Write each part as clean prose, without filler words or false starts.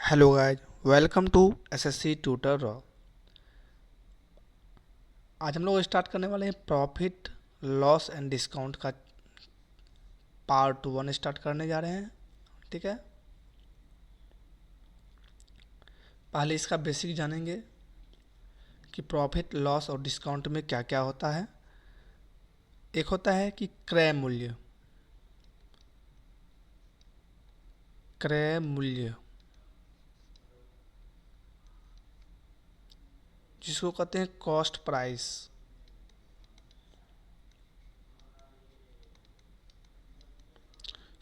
Hello guys, welcome to SSC tutor raw. आज हम लोग स्टार्ट करने वाले हैं प्रॉफिट लॉस एंड डिस्काउंट का पार्ट 1 स्टार्ट करने जा रहे हैं। ठीक है, पहले इसका बेसिक जानेंगे कि प्रॉफिट लॉस और डिस्काउंट में क्या क्या होता है। एक होता है कि क्रय मूल्य। क्रय मूल्य जिसको कहते हैं कॉस्ट प्राइस।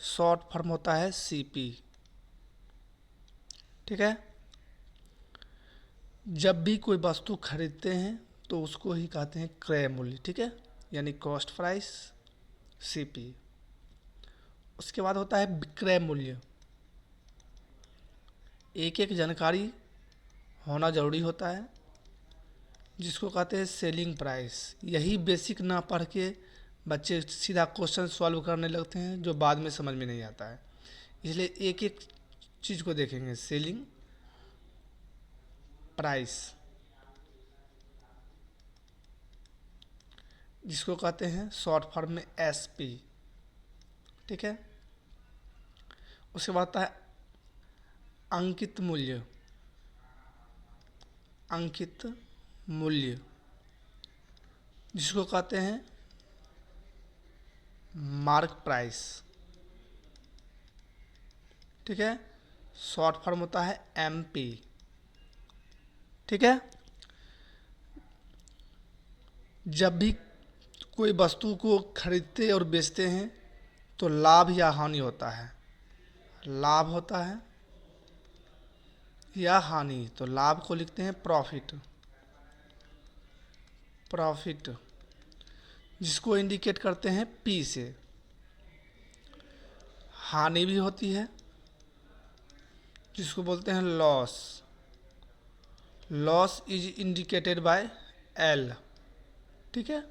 शॉर्ट फॉर्म होता है सीपी। ठीक है, जब भी कोई वस्तु खरीदते हैं तो उसको ही कहते हैं क्रय मूल्य। ठीक है, यानी कॉस्ट प्राइस सीपी। उसके बाद होता है विक्रय मूल्य। एक एक जानकारी होना ज़रूरी होता है जिसको कहते हैं सेलिंग प्राइस। यही बेसिक ना पढ़ के बच्चे सीधा क्वेश्चन सॉल्व करने लगते हैं जो बाद में समझ में नहीं आता है। इसलिए एक एक चीज़ को देखेंगे। सेलिंग प्राइस जिसको कहते हैं शॉर्ट फॉर्म में एसपी। ठीक है, उसके बाद आता है अंकित मूल्य। अंकित मूल्य जिसको कहते हैं मार्क प्राइस। ठीक है, शॉर्ट फॉर्म होता है एमपी। ठीक है, जब भी कोई वस्तु को खरीदते और बेचते हैं तो लाभ या हानि होता है। लाभ होता है या हानि, तो लाभ को लिखते हैं प्रॉफिट। प्रॉफिट जिसको इंडिकेट करते हैं पी से। हानि भी होती है जिसको बोलते हैं loss. Loss is indicated by L. ठीक है,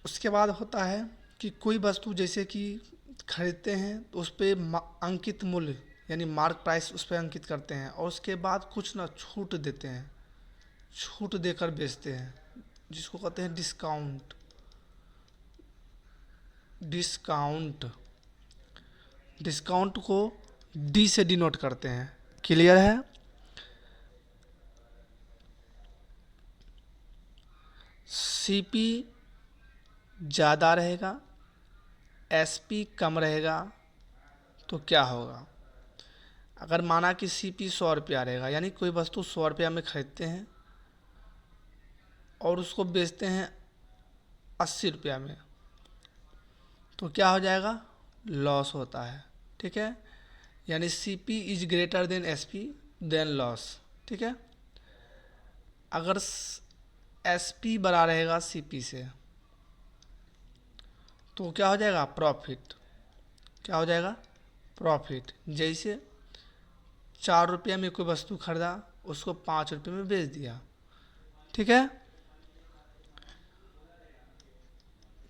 उसके बाद होता है कि कोई वस्तु जैसे कि खरीदते हैं तो उस पर अंकित मूल्य यानी मार्क प्राइस उस पर अंकित करते हैं और उसके बाद कुछ ना छूट देते हैं। छूट देकर बेचते हैं जिसको कहते हैं डिस्काउंट। डिस्काउंट डिस्काउंट को डी से डिनोट करते हैं। क्लियर है? सीपी ज़्यादा रहेगा, एसपी कम रहेगा तो क्या होगा? अगर माना कि सीपी 100 रुपया रहेगा, यानी कोई वस्तु 100 रुपया में खरीदते हैं और उसको बेचते हैं 80 रुपया में, तो क्या हो जाएगा? लॉस होता है। ठीक है, यानी CP is greater than SP then loss. ठीक है, अगर एसपी बड़ा रहेगा सीपी से तो क्या हो जाएगा? प्रॉफिट। क्या हो जाएगा? प्रॉफिट। जैसे 4 रुपया में कोई वस्तु खरीदा, उसको 5 रुपये में बेच दिया। ठीक है,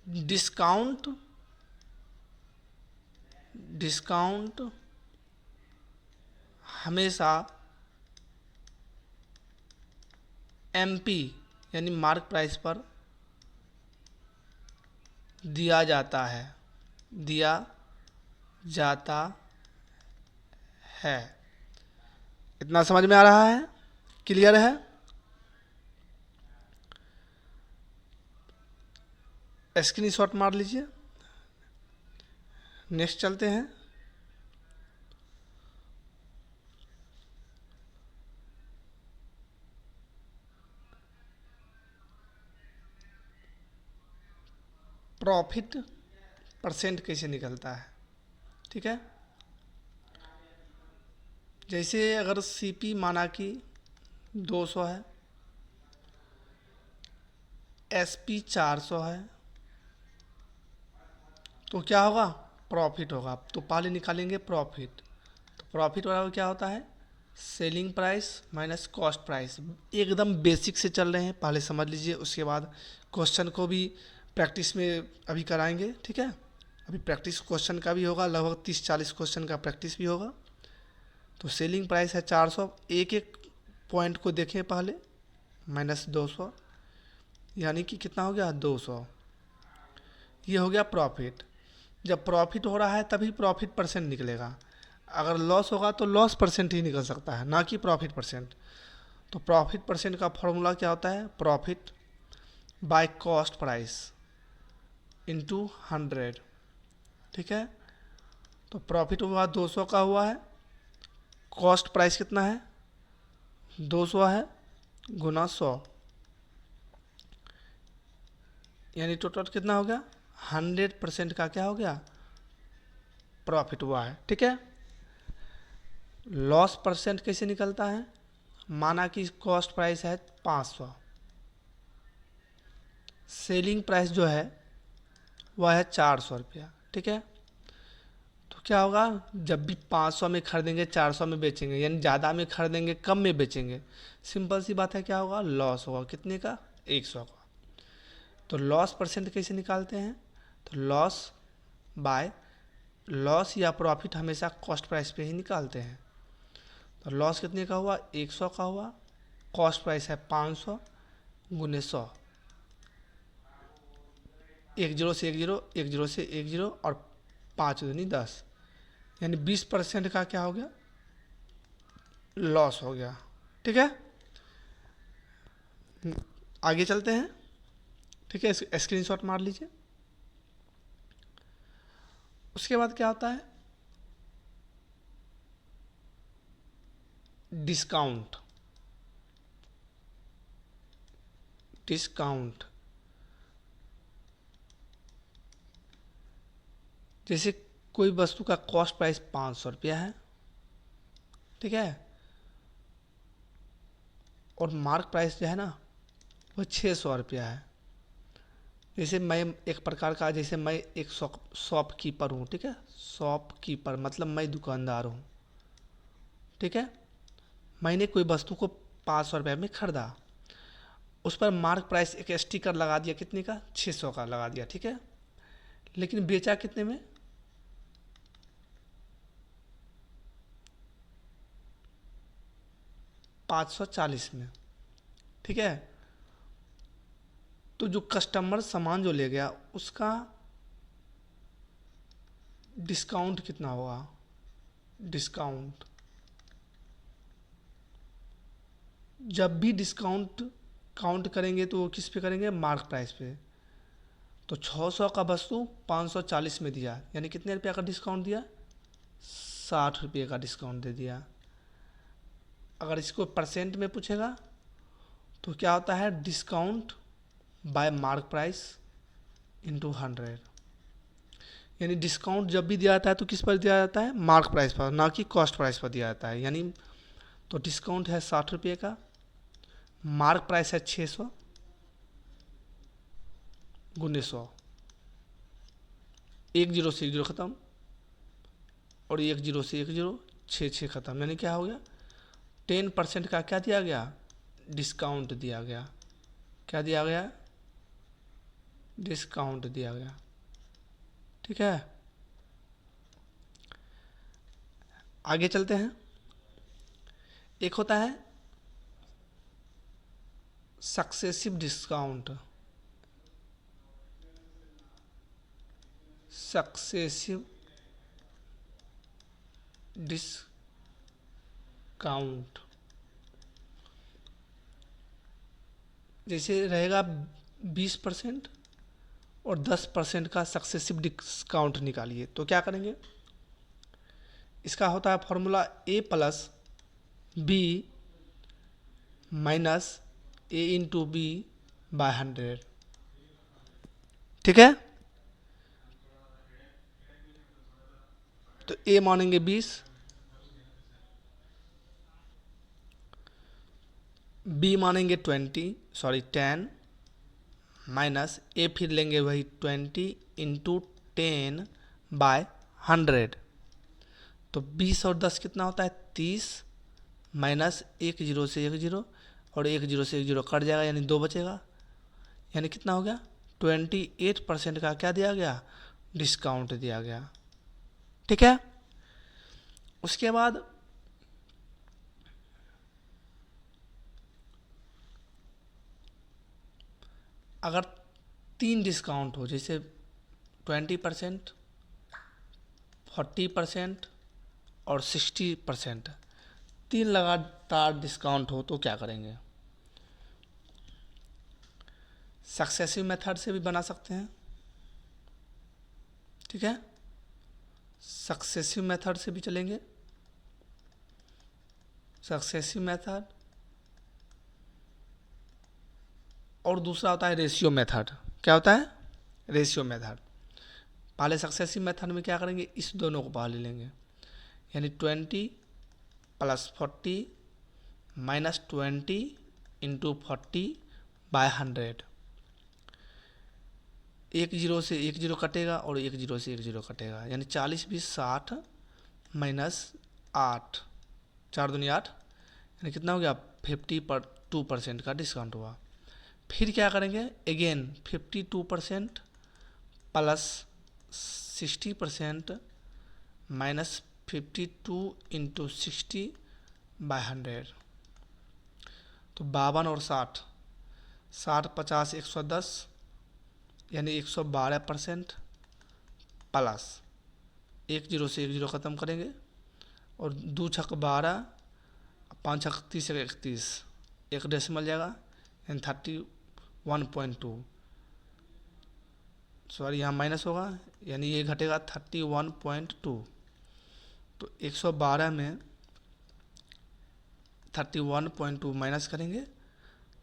डिस्काउंट डिस्काउंट हमेशा एमपी यानी मार्क प्राइस पर दिया जाता है। दिया जाता है। इतना समझ में आ रहा है? क्लियर है? स्क्रीनशॉट मार लीजिए। नेक्स्ट चलते हैं। प्रॉफिट परसेंट कैसे निकलता है? ठीक है, जैसे अगर सीपी माना कि 200 है, एसपी 400 है, तो क्या होगा? प्रॉफिट होगा। तो पहले निकालेंगे प्रॉफिट। तो प्रॉफिट बराबर क्या होता है? Selling price minus cost price. एकदम बेसिक से चल रहे हैं, पहले समझ लीजिए, उसके बाद क्वेश्चन को भी प्रैक्टिस में अभी कराएंगे। ठीक है, अभी प्रैक्टिस क्वेश्चन का भी होगा, लगभग 30-40 क्वेश्चन का प्रैक्टिस भी होगा। तो सेलिंग प्राइस है 400, एक एक पॉइंट को देखें पहले, -200 यानी कि कितना हो गया 200। ये हो गया प्रॉफिट। जब प्रॉफिट हो रहा है तभी प्रॉफिट परसेंट निकलेगा, अगर लॉस होगा तो लॉस परसेंट ही निकल सकता है, ना कि प्रॉफिट परसेंट। तो प्रॉफिट परसेंट का फॉर्मूला क्या होता है, profit by cost price into 100। ठीक है, तो प्रॉफिट हुआ 200 का हुआ है, कॉस्ट प्राइस कितना है 200 है, गुना 100, यानी टोटल कितना हो गया 100% का क्या हो गया प्रॉफिट हुआ है। ठीक है, लॉस परसेंट कैसे निकलता है, माना कि कॉस्ट प्राइस है 500, सेलिंग प्राइस जो है वह है 400 रुपया। ठीक है, तो क्या होगा, जब भी 500 में खरीदेंगे 400 में बेचेंगे, यानी ज़्यादा में खरीदेंगे कम में बेचेंगे, सिंपल सी बात है क्या होगा लॉस होगा, कितने का 100 का। तो लॉस परसेंट कैसे निकालते हैं, तो लॉस बाय लॉस या प्रॉफिट हमेशा कॉस्ट प्राइस पे ही निकालते हैं। तो लॉस कितने का हुआ 100 का हुआ, कॉस्ट प्राइस है 500 गुने 100, 1 0 से 1 0, 1 0 से 1 0 और 5 दूनी 10, यानी 20% का क्या हो गया लॉस हो गया। ठीक है, आगे चलते हैं। ठीक है, स्क्रीनशॉट मार लीजिए। उसके बाद क्या होता है डिस्काउंट। डिस्काउंट जैसे कोई वस्तु का कॉस्ट प्राइस 500 रुपया है, ठीक है, और मार्क प्राइस जो है ना वो 600 रुपया है। जैसे मैं एक प्रकार का, जैसे मैं एक शॉपकीपर हूँ, ठीक है, शॉपकीपर मतलब मैं दुकानदार हूँ। ठीक है, मैंने कोई वस्तु को 500 रुपये में खरीदा, उस पर मार्क प्राइस एक स्टिकर लगा दिया, कितने का 600 का लगा दिया। ठीक है, लेकिन बेचा कितने में 540 में। ठीक है, तो जो कस्टमर सामान जो ले गया उसका डिस्काउंट कितना होगा, डिस्काउंट जब भी डिस्काउंट काउंट करेंगे तो वो किस पे करेंगे मार्क प्राइस पे। तो 600 का वस्तु 540 में दिया, यानी कितने रुपया का डिस्काउंट दिया 60 रुपये का डिस्काउंट दे दिया। अगर इसको परसेंट में पूछेगा तो क्या होता है discount bye mark price into 100, यानी डिस्काउंट जब भी दिया जाता है तो किस पर दिया जाता है मार्क प्राइस पर, ना कि कॉस्ट प्राइस पर दिया जाता है। यानी तो डिस्काउंट है 60 रुपये का, मार्क प्राइस है 600 गुने 100, 1 0 से 1 0 ख़त्म और 1 0 से 1 0, 6 6 ख़त्म, यानी क्या हो गया 10% का क्या दिया गया डिस्काउंट दिया गया। क्या दिया गया डिस्काउंट दिया गया। ठीक है, आगे चलते हैं। एक होता है सक्सेसिव डिस्काउंट, सक्सेसिव डिस्काउंट जैसे रहेगा 20% और 10% का सक्सेसिव डिस्काउंट निकालिए। तो क्या करेंगे, इसका होता है फॉर्मूला ए प्लस बी माइनस ए इंटू बी बाय 100। ठीक है, तो ए मानेंगे 20, बी मानेंगे 10 माइनस ए फिर लेंगे वही 20 इंटू 10 बाय 100। तो 20 और 10 कितना होता है 30, माइनस 1 0 से 1 0 और 1 0 से 1 0 कट जाएगा, यानी 2 बचेगा, यानी कितना हो गया 28% का क्या दिया गया डिस्काउंट दिया गया। ठीक है, उसके बाद अगर 3 डिस्काउंट हो, जैसे 20%, 40% और 60%, 3 लगातार डिस्काउंट हो तो क्या करेंगे? सक्सेसिव मेथड से भी बना सकते हैं। ठीक है, सक्सेसिव मेथड से भी चलेंगे। सक्सेसिव मेथड, और दूसरा होता है रेशियो मेथड। क्या होता है? Ratio method. पहले सक्सेसिव मेथड में क्या करेंगे, इस दोनों को पहले लेंगे, यानी 20 + 40 - 20 × 40/100। एक जीरो से एक जीरो कटेगा और एक जीरो से एक जीरो कटेगा, यानी 40 × 20 = 60 -8, 4 दूनी 8, यानी कितना हो गया? 52% का डिस्काउंट हुआ। फिर क्या करेंगे? अगेन 52% + 60% -52 × 60/100, तो 52 और 60, 60 50 110, यानी 112% प्लस एक जीरो से एक जीरो ख़त्म करेंगे, और 2 छक 12, 5 छक 30, 31, एक डेसिमल जाएगा, यानी 31.2, सॉरी यहाँ माइनस होगा, यानी ये घटेगा 31.2। तो 112 में 31.2 माइनस करेंगे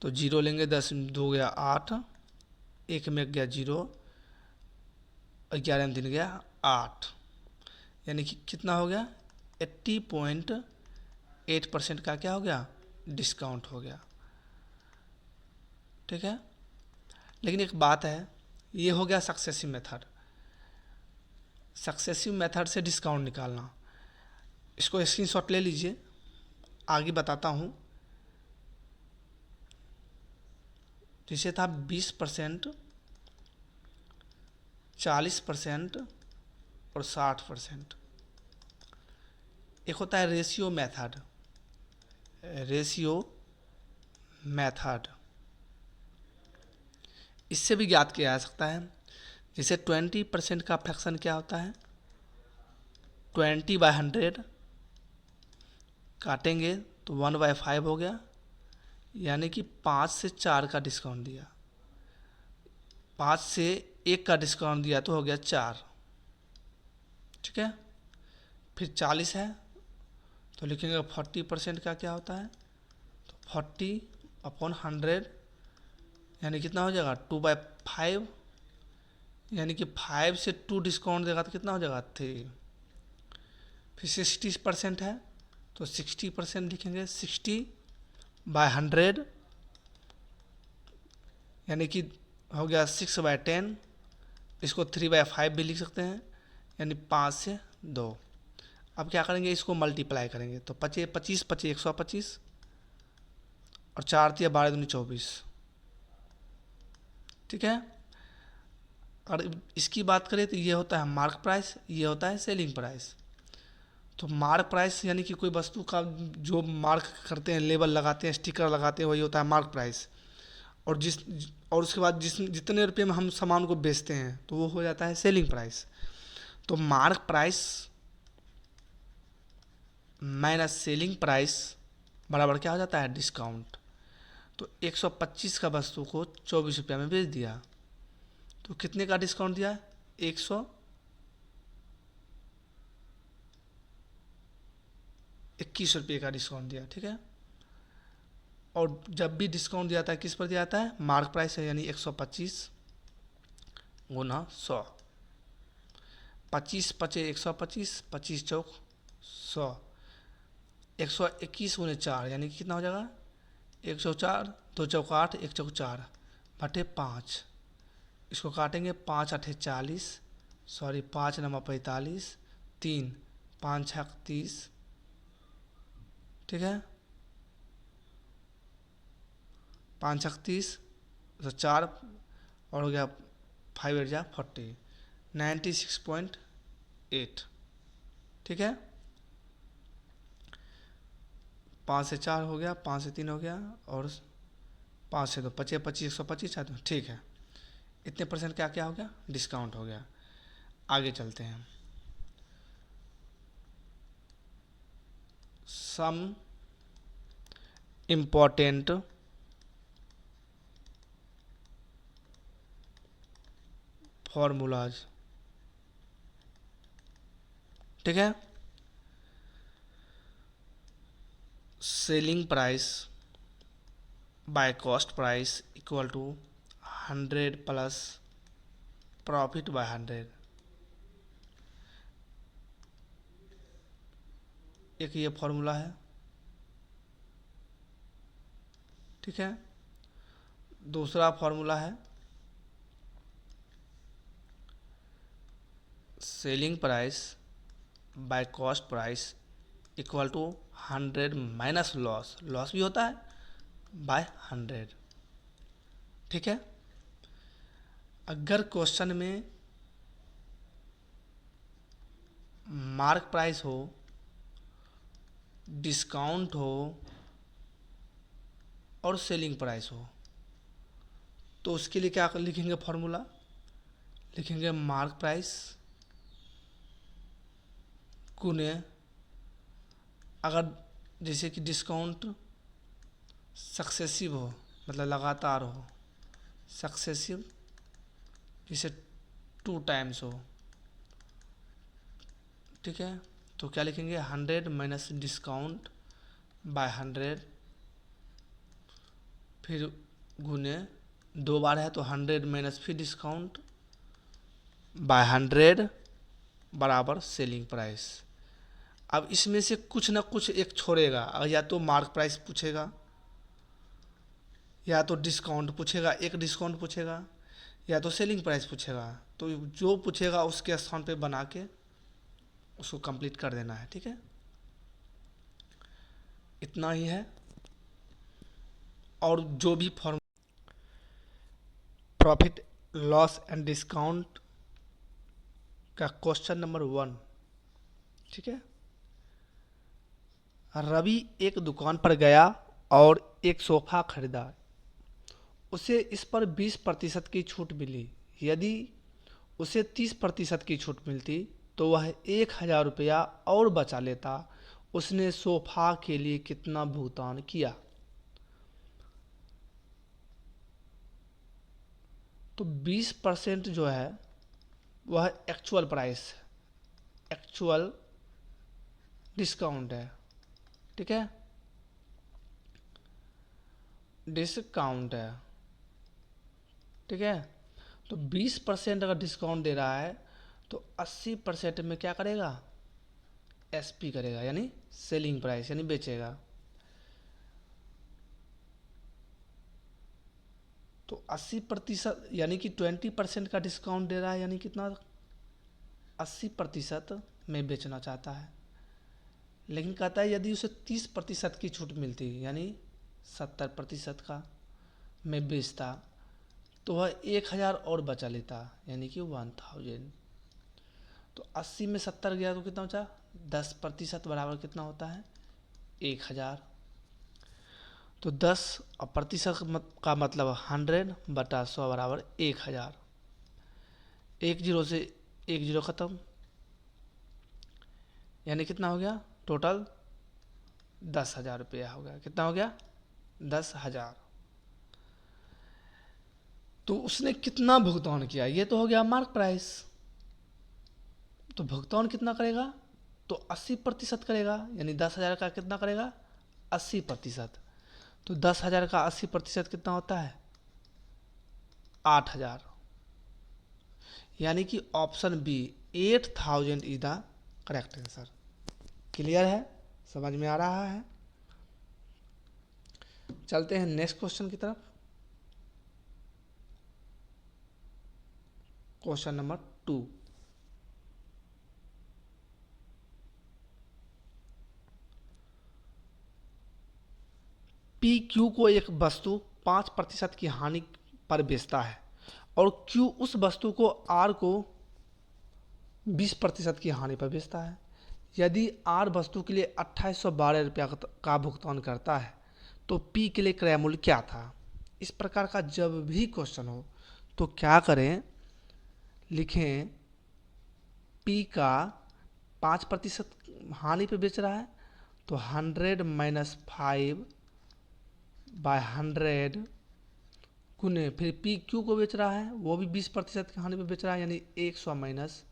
तो जीरो लेंगे, 10 2 गया 8, एक में गया 0, 11 में 3 गया 8, यानी कि कितना हो गया? 80.8% का क्या हो गया? डिस्काउंट हो गया। ठीक है, लेकिन एक बात है, ये हो गया सक्सेसिव मेथड। सक्सेसिव मेथड से डिस्काउंट निकालना, इसको स्क्रीनशॉट ले लीजिए, आगे बताता हूँ। जैसे था 20%, 40% और 60%। एक होता है रेशियो मेथड। रेशियो मेथड इससे भी ज्ञात किया जा सकता है। जैसे 20% का फ्रैक्शन क्या होता है? 20/100 काटेंगे तो 1/5 हो गया, यानी कि 5 से 4 का डिस्काउंट दिया, 5 से 1 का डिस्काउंट दिया तो हो गया 4। ठीक है, फिर 40 है तो लिखेंगे 40% का क्या होता है? तो 40/100, यानी कितना हो जाएगा? 2/5, यानी कि 5 से 2 डिस्काउंट देगा तो कितना हो जाएगा? 3। फिर 60% है तो 60% लिखेंगे, 60/100, यानी कि हो गया 6/10। इसको 3/5 भी लिख सकते हैं, यानी 5 से 2। अब क्या करेंगे? इसको मल्टीप्लाई करेंगे तो 25 25 125, और 4 × 12 = 24। ठीक है, और इसकी बात करें तो ये होता है मार्क प्राइस, ये होता है सेलिंग प्राइस। तो मार्क प्राइस यानी कि कोई वस्तु का जो मार्क करते हैं, लेबल लगाते हैं, स्टिकर लगाते हैं, वही होता है मार्क प्राइस। और उसके बाद जितने रुपये में हम सामान को बेचते हैं तो वो हो जाता है सेलिंग प्राइस। तो mark price minus selling price बराबर क्या हो जाता है? डिस्काउंट। तो 125 का वस्तु को 24 रुपये में बेच दिया तो कितने का डिस्काउंट दिया? 121 रुपये का डिस्काउंट दिया। ठीक है, और जब भी डिस्काउंट दिया जाता है किस पर दिया जाता है? मार्क प्राइस है, यानी 125 × 100, 25 × 5 = 125, 25 × 4 = 100, 121 × 4, यानी कि कितना हो जाएगा? 104, 2 × 8, 1 × 4 / 5। इसको काटेंगे, 5 × 8 = 40, सॉरी 5 × 9 = 45, 3 5 × 6 = 30। ठीक है, 5 × 6 = 30, तो 4 और हो गया 5 × 8 = 40, 96.8, ठीक है। 5 से 4 हो गया, 5 से 3 हो गया, और 5 से 2 25, 25, 125 है, ठीक है। इतने परसेंट क्या क्या हो गया, डिस्काउंट हो गया। आगे चलते हैं। सम इम्पोर्टेंट फॉर्मूलाज, ठीक है। Selling price by cost price equal to 100 plus profit by 100। एक ये फॉर्मूला है, ठीक है। दूसरा फॉर्मूला है selling price by cost price equal to 100 minus loss, loss भी होता है, बाय 100, ठीक है। अगर क्वेश्चन में मार्क प्राइस हो, डिस्काउंट हो और सेलिंग प्राइस हो, तो उसके लिए क्या लिखेंगे फॉर्मूला, लिखेंगे मार्क प्राइस गुने, अगर जैसे कि डिस्काउंट सक्सेसिव हो, मतलब लगातार हो, सक्सेसिव जैसे 2 टाइम्स हो, ठीक है। तो क्या लिखेंगे 100 माइनस डिस्काउंट बाय 100, फिर गुने 2 बार है तो 100 माइनस फिर डिस्काउंट बाय 100 बराबर सेलिंग प्राइस। अब इसमें से कुछ ना कुछ एक छोड़ेगा, या तो मार्क प्राइस पूछेगा, या तो डिस्काउंट पूछेगा, एक डिस्काउंट पूछेगा, या तो सेलिंग प्राइस पूछेगा। तो जो पूछेगा उसके स्थान पे बना के उसको कंप्लीट कर देना है, ठीक है। इतना ही है। और जो भी form profit loss and discount का क्वेश्चन नंबर 1, ठीक है। रवि एक दुकान पर गया और एक सोफा खरीदा, उसे इस पर 20% की छूट मिली। यदि उसे 30% की छूट मिलती तो वह 1,000 रुपया और बचा लेता। उसने सोफा के लिए कितना भुगतान किया। तो 20% जो है वह एक्चुअल प्राइस, एक्चुअल डिस्काउंट है, ठीक है, डिस्काउंट है, ठीक है। तो 20% अगर डिस्काउंट दे रहा है तो 80% में क्या करेगा, एसपी करेगा, यानी सेलिंग प्राइस, यानी बेचेगा। तो 80% यानी कि 20% का डिस्काउंट दे रहा है, यानी कितना, 80% में बेचना चाहता है। लेकिन कहता है यदि उसे 30% की छूट मिलती, यानी 70% का में बेचता, तो वह 1,000 और बचा लेता, यानी कि 1000। तो 80 में 70 गया तो कितना बचा, 10% बराबर कितना होता है, 1,000। तो 10 और प्रतिशत का मतलब 100/100 बराबर 1,000। 10 से 10 खत्म, यानी कितना हो गया टोटल, 10,000 रुपया हो गया। कितना हो गया, 10,000। तो उसने कितना भुगतान किया, ये तो हो गया मार्क प्राइस। तो भुगतान कितना करेगा, तो 80% करेगा, यानी 10,000 का कितना करेगा, 80%। तो 10,000 का 80% कितना होता है, 8,000। यानी कि option B 8,000 is the correct answer. Clear है, समझ में आ रहा है। चलते हैं नेक्स्ट क्वेश्चन की तरफ। Question number 2। पी क्यू को एक वस्तु 5% की हानि पर बेचता है और क्यू उस वस्तु को आर को 20% की हानि पर बेचता है। यदि आर वस्तु के लिए 2812 रुपया का भुगतान करता है तो पी के लिए क्रय मूल्य क्या था। इस प्रकार का जब भी क्वेश्चन हो तो क्या करें, लिखें पी का 5% हानि पे बेच रहा है तो 100 माइनस 5/100 गुने फिर पी क्यू को बेच रहा है वो भी 20% की हानि पे बेच रहा है, यानी 100 माइनस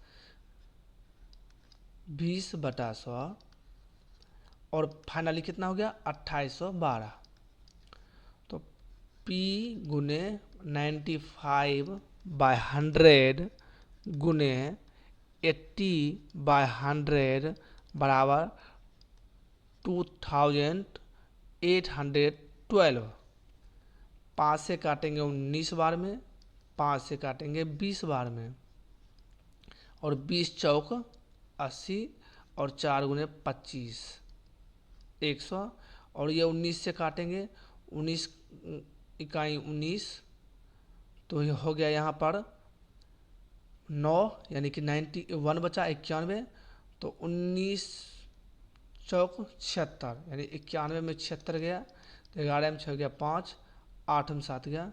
20/100 और फाइनली कितना हो गया 2812। तो P गुने 95/100 गुने 80/100 बराबर 2812। 5 से काटेंगे 19 बार में, 5 से काटेंगे 20 बार में, और 20 चौक 80 और 4 गुने 25 100, और ये 19 से काटेंगे 19 इकाई 19, तो ये हो गया यहाँ पर 9 यानी कि 91 बचा 91, तो 19 चौक 76 यानी 91 में 76 गया, तो 11 में 6 गया 5, 8 में 7 गया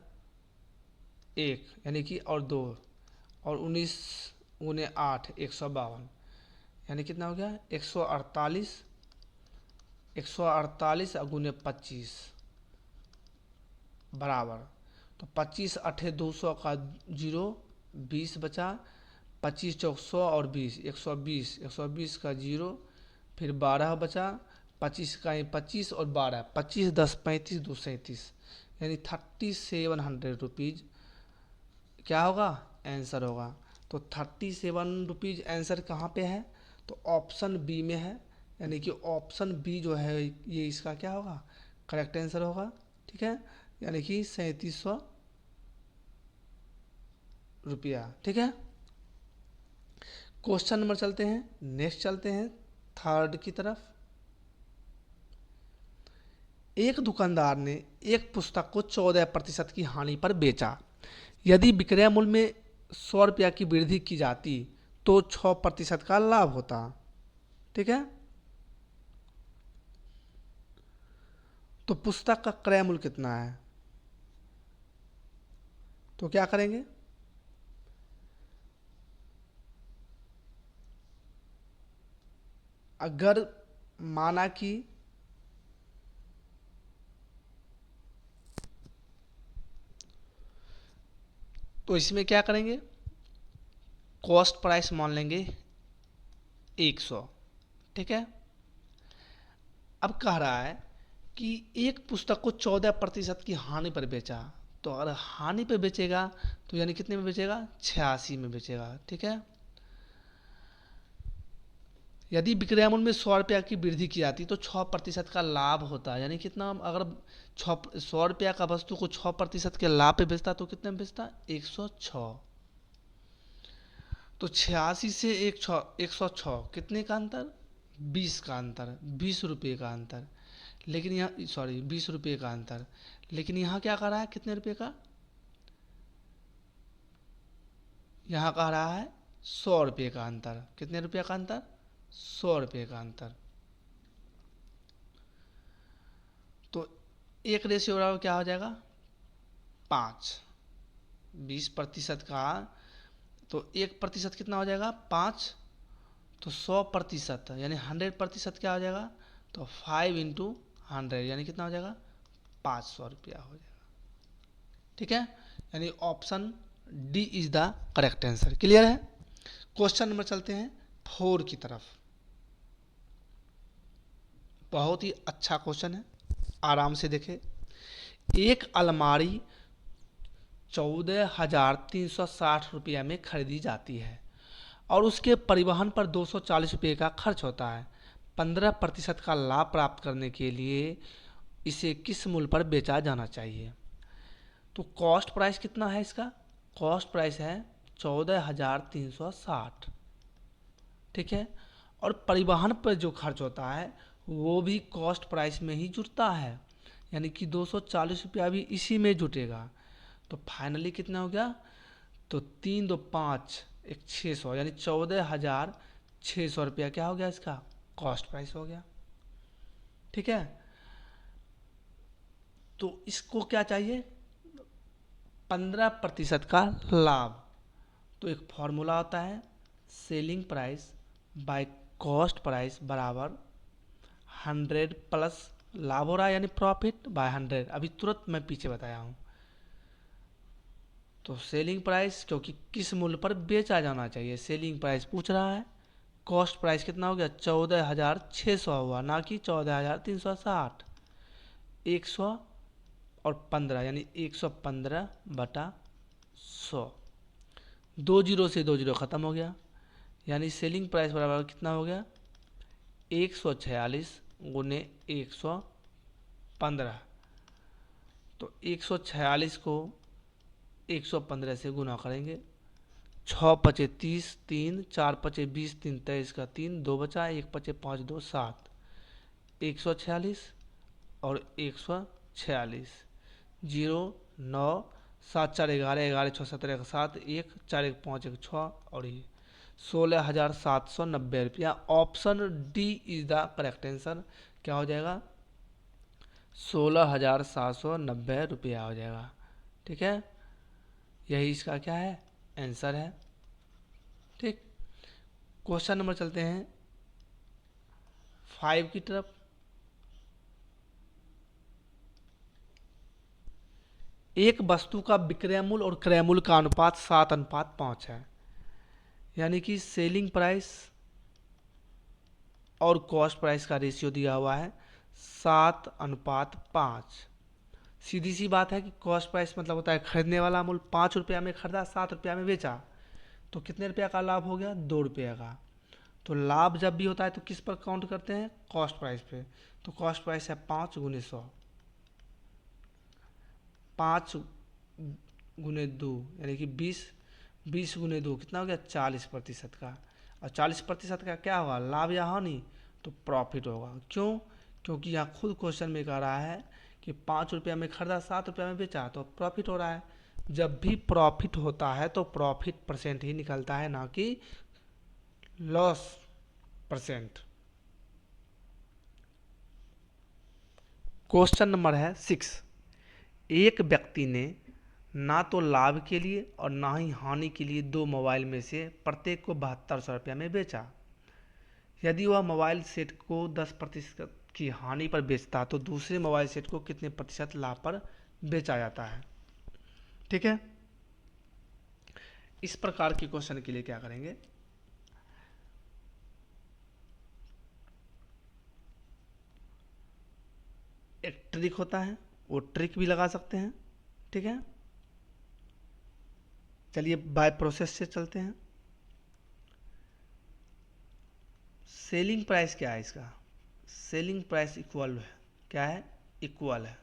1 यानी कि और 2, और 19 गुने 8 152 यानी कितना हो गया 148 गुने 25 बराबर, तो 25 8 200 का 0 20 बचा, 25 चौक 100 और 20 120 का 0, फिर 12 बचा, 25 का 25 और 12 25 10 35 2 37 यानी 3700 रुपीज़ क्या होगा आंसर होगा। तो 37 रुपीज़ आंसर कहाँ पे है, तो ऑप्शन बी में है, यानी कि ऑप्शन बी जो है ये इसका क्या होगा करेक्ट आंसर होगा। ठीक है, यानी कि 3700 रुपया। ठीक है, क्वेश्चन नंबर चलते हैं, नेक्स्ट चलते हैं थर्ड की तरफ। एक दुकानदार ने एक पुस्तक को 14% की हानि पर बेचा। यदि विक्रय मूल्य में 100 रुपया की वृद्धि की जाती तो 6% का लाभ होता। ठीक है, तो पुस्तक का क्रय मूल्य कितना है, तो क्या करेंगे, अगर माना कि तो इसमें क्या करेंगे, कॉस्ट प्राइस मान लेंगे 100। ठीक है, अब कह रहा है कि एक पुस्तक को 14% की हानि पर बेचा, तो अगर हानि पर बेचेगा तो यानी कितने में बेचेगा 86 में बेचेगा। ठीक है, यदि विक्रय मूल्य में 100 रुपया की वृद्धि की जाती तो 6% का लाभ होता है, यानी कितना, अगर 100 रुपया का वस्तु को 6% के लाभ पे बेचता तो कितने में बेचता 106। तो 86 से 106 कितने का अंतर 20 का अंतर, 20 रुपये का अंतर, लेकिन यहाँ 20 रुपये का अंतर, लेकिन यहाँ क्या कह रहा है कितने रुपये का, यहाँ कह रहा है 100 रुपये का अंतर। कितने रुपये का अंतर 100 रुपये का अंतर। तो एक रेशियो बराबर क्या हो जाएगा 5, 20% का, तो 1% कितना हो जाएगा 5, तो 100% यानी 100% क्या हो जाएगा, तो 5 × 100 यानी कितना हो जाएगा 500 रुपया हो जाएगा। ठीक है, यानी option D is the correct answer. Clear है, क्वेश्चन नंबर चलते हैं 4 की तरफ। बहुत ही अच्छा क्वेश्चन है, आराम से देखें। एक अलमारी 14,360 रुपया में खरीदी जाती है और उसके परिवहन पर 240 रुपये का खर्च होता है। 15% का लाभ प्राप्त करने के लिए इसे किस मूल्य पर बेचा जाना चाहिए। तो कॉस्ट प्राइस कितना है इसका, कॉस्ट प्राइस है 14,360। ठीक है, और परिवहन पर जो खर्च होता है वो भी कॉस्ट प्राइस में ही जुड़ता है, यानी कि 240 रुपया भी इसी में जुटेगा। तो फाइनली कितना हो गया, तो 3 2 5 एक 600, यानी 14,600 रुपया क्या हो गया इसका कॉस्ट प्राइस हो गया। ठीक है, तो इसको क्या चाहिए 15% का लाभ। तो एक फॉर्मूला होता है selling price by cost price बराबर 100 प्लस लाभ हो रहा है यानी प्रॉफिट बाय 100। अभी तुरंत मैं पीछे बताया हूँ। तो सेलिंग प्राइस क्योंकि किस मूल्य पर बेचा जाना चाहिए, सेलिंग प्राइस पूछ रहा है। कॉस्ट प्राइस कितना हो गया 14,600 हुआ, ना कि 14,360। 100 और 15 यानी 115/100। 20 से 20 खत्म हो गया, यानी सेलिंग प्राइस बराबर कितना हो गया 146 गुने 115। तो 146 को 115 से गुना करेंगे, 6 पचे 30, 3 4 पचे 20, 3 23 का 3, 2 बचा, 1 पचे 5 2 7, 146 और 146, 0 9 7 4 11, 11 6 17 7, 1 4 1 5 1 6 और ये 16,790 रुपया। Option D is the correct answer. क्या हो जाएगा 16,790 रुपया हो जाएगा। ठीक है, यही इसका क्या है आंसर है। ठीक, क्वेश्चन नंबर चलते हैं 5 की तरफ। एक वस्तु का विक्रय मूल्य और क्रय मूल्य का अनुपात 7:5 है, यानी कि सेलिंग प्राइस और कॉस्ट प्राइस का रेशियो दिया हुआ है 7:5। सीधी सी बात है कि कॉस्ट प्राइस मतलब होता है खरीदने वाला मूल्य, 5 रुपया में खरीदा 7 रुपया में बेचा, तो कितने रुपया का लाभ हो गया 2 रुपये का। तो लाभ जब भी होता है तो किस पर काउंट करते हैं कॉस्ट प्राइस पे। तो कॉस्ट प्राइस है 5 गुने 100, 5 गुने 2 यानी कि 20, 20 गुने 2 कितना हो गया 40% का। और 40% का क्या होगा लाभ या हानि, तो प्रॉफिट होगा। क्यों, क्योंकि यहाँ खुद क्वेश्चन में कह रहा है कि 5 रुपया में खरीदा 7 रुपया में बेचा तो प्रॉफिट हो रहा है। जब भी प्रॉफिट होता है तो प्रॉफिट परसेंट ही निकलता है, ना कि लॉस परसेंट। क्वेश्चन नंबर है 6। एक व्यक्ति ने ना तो लाभ के लिए और ना ही हानि के लिए 2 मोबाइल में से प्रत्येक को 7200 रुपया में बेचा। यदि वह मोबाइल सेट को 10% की हानि पर बेचता तो दूसरे मोबाइल सेट को कितने प्रतिशत लाभ पर बेचा जाता है। ठीक है, इस प्रकार के क्वेश्चन के लिए क्या करेंगे, एक ट्रिक होता है, वो ट्रिक भी लगा सकते हैं। ठीक है, चलिए बाय प्रोसेस से चलते हैं। सेलिंग प्राइस क्या है इसका, सेलिंग प्राइस इक्वल है, क्या है इक्वल है।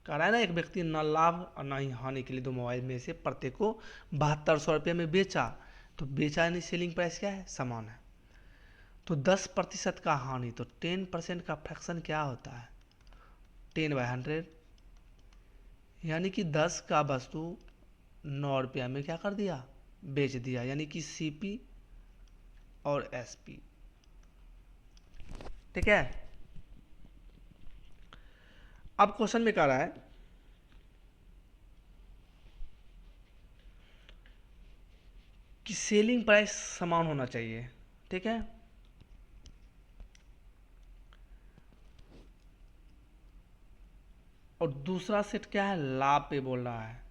कह रहा है ना एक व्यक्ति न लाभ और न ही हानि के लिए 2 मोबाइल में से प्रत्येक को 7200 रुपये में बेचा, तो बेचा यानी सेलिंग प्राइस क्या है समान है। तो 10% का हानि, तो 10% का फ्रैक्शन क्या होता है 10/100, यानी कि 10 का वस्तु 9 रुपया में क्या कर दिया बेच दिया, यानी कि सीपी और एसपी। ठीक है, अब क्वेश्चन में कह रहा है कि सेलिंग प्राइस समान होना चाहिए। ठीक है, और दूसरा सेट क्या है लाभ पे बोल रहा है,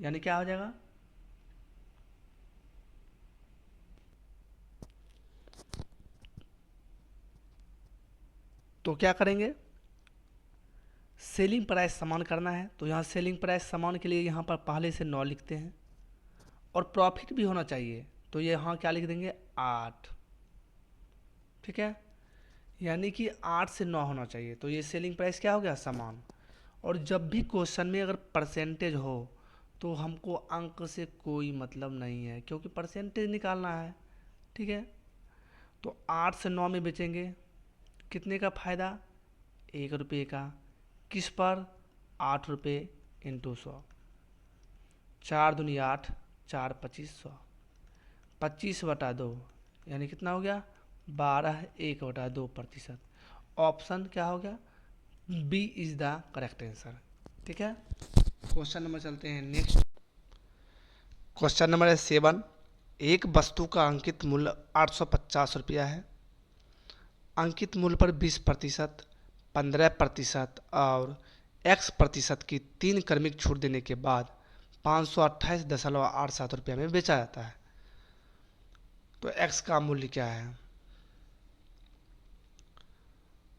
यानी क्या हो जाएगा तो क्या करेंगे सेलिंग प्राइस समान करना है। तो यहाँ सेलिंग प्राइस समान के लिए यहाँ पर पहले से 9 लिखते हैं, और प्रॉफिट भी होना चाहिए तो ये यहाँ क्या लिख देंगे 8। ठीक है, यानी कि 8 से 9 होना चाहिए, तो ये सेलिंग प्राइस क्या हो गया समान। और जब भी क्वेश्चन में अगर परसेंटेज हो तो हमको अंक से कोई मतलब नहीं है, क्योंकि परसेंटेज निकालना है। ठीक है, तो 8 से 9 में बेचेंगे, कितने का फ़ायदा 1 रुपये का, किस पर 8 रुपये इंटू 100, 4 दूनी 8, 4 25 100, 25/2 यानी कितना हो गया 12 1/2%। ऑप्शन क्या हो गया, B is the correct answer. ठीक है, क्वेश्चन नंबर चलते हैं नेक्स्ट। क्वेश्चन नंबर है 7। एक वस्तु का अंकित मूल्य 850 रुपया है। अंकित मूल्य पर 20%, 15% और x% की 3 क्रमिक छूट देने के बाद 528.87 रुपया में बेचा जाता है। तो x का मूल्य क्या है?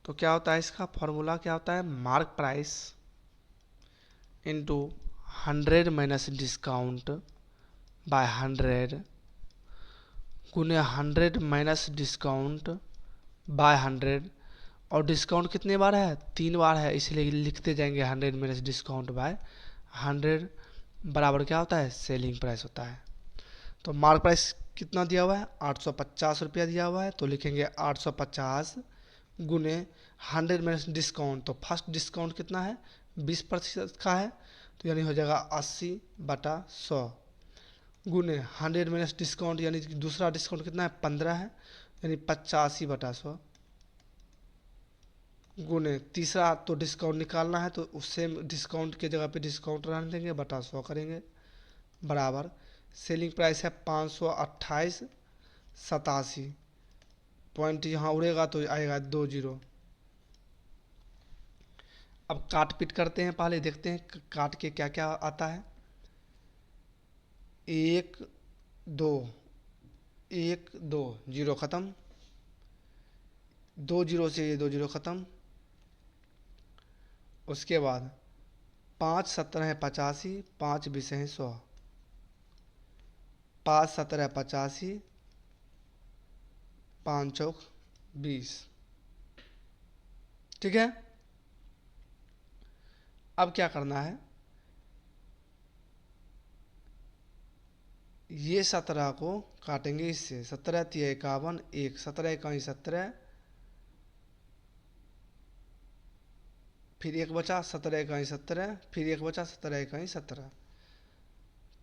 तो क्या होता है, इसका फॉर्मूला क्या होता है, mark price into 100 minus discount bye 100 गुने 100 माइनस डिस्काउंट बाय 100। और डिस्काउंट कितने बार है, 3 बार है, इसलिए लिखते जाएंगे 100 माइनस डिस्काउंट बाय 100 बराबर क्या होता है, सेलिंग प्राइस होता है। तो मार्क प्राइस कितना दिया हुआ है, 850 रुपया दिया हुआ है, तो लिखेंगे 850 गुने 100 माइनस डिस्काउंट। तो फर्स्ट डिस्काउंट कितना है, 20% का है, तो यानी हो जाएगा 80/100 गुने 100 माइनस डिस्काउंट, यानी कि दूसरा डिस्काउंट कितना है, 15 है, यानी 85/100 गुने तीसरा तो डिस्काउंट निकालना है, तो उससे डिस्काउंट के जगह पे डिस्काउंट रहने देंगे, बटा 100 करेंगे, बराबर सेलिंग प्राइस है 528.87। पॉइंट यहाँ उड़ेगा तो आएगा 20। अब काट पीट करते हैं, पहले देखते हैं काट के क्या क्या आता है। 1 2 1 2 जीरो ख़त्म, 2 जीरो से ये 2 जीरो ख़त्म। उसके बाद 5 17 है 85, 5 20 है 100, 5 17 85, 5 चौक 20। ठीक है, अब क्या करना है, ये 17 को काटेंगे इससे, 17 3 51, 1 17 1 17, फिर 1 बचा, 17 1 17, फिर 1 बचा, 17 1 17,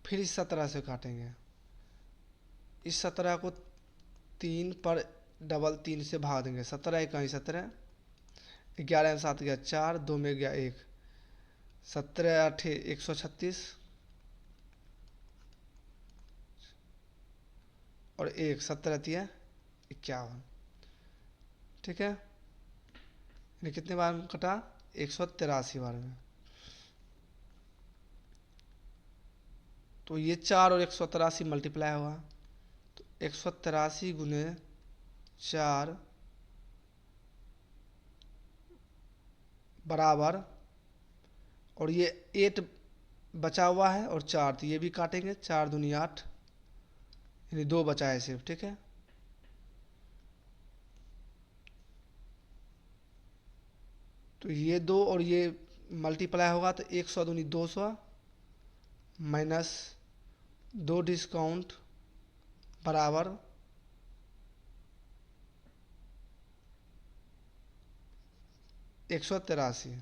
फिर इस 17 से काटेंगे। इस 17 को 3 पर डबल 3 से भाग देंगे, 17 1 17, 11 में 7 गया 4, 2 में गया 1, 17 8 136 और 1 17 3 51। ठीक है, यानी कितने बार में कटा, 183 बार में। तो ये 4 और 183 मल्टीप्लाई हुआ, तो 183 गुने 4 बराबर, और ये 8 बचा हुआ है और 4, तो ये भी काटेंगे, 4 दूनी 8, यानी 2 बचा है सिर्फ। ठीक है, तो ये 2 और ये मल्टीप्लाई होगा, तो 100 दूनी 200 माइनस 2 डिस्काउंट बराबर 183।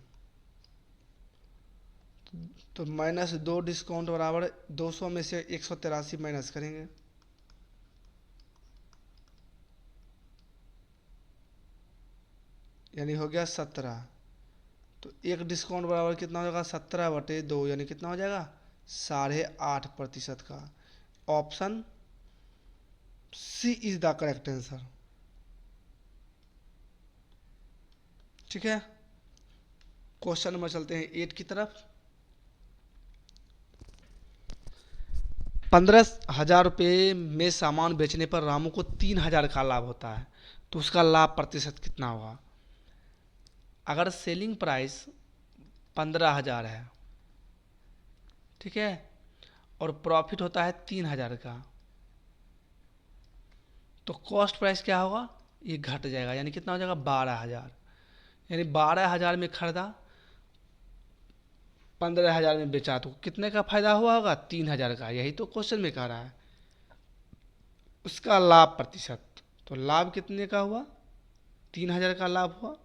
तो माइनस 2 डिस्काउंट बराबर 200 में से 183 माइनस करेंगे, यानी हो गया 17। तो एक डिस्काउंट बराबर कितना हो जाएगा, 17/2, यानी कितना हो जाएगा, 8.5% का। Option C is the correct answer. ठीक है, क्वेश्चन नंबर चलते हैं 8 की तरफ। 15,000 रुपये में सामान बेचने पर रामू को 3,000 का लाभ होता है, तो उसका लाभ प्रतिशत कितना होगा। अगर सेलिंग प्राइस 15,000 है, ठीक है, और प्रॉफिट होता है 3,000 का, तो कॉस्ट प्राइस क्या होगा, ये घट जाएगा, यानी कितना हो जाएगा 12,000। यानी 12,000 में खरीदा, 15,000 में बेचा, तो कितने का फायदा हुआ होगा, 3,000 का। यही तो क्वेश्चन में कह रहा है। उसका लाभ प्रतिशत, तो लाभ कितने का हुआ, 3,000 का लाभ हुआ।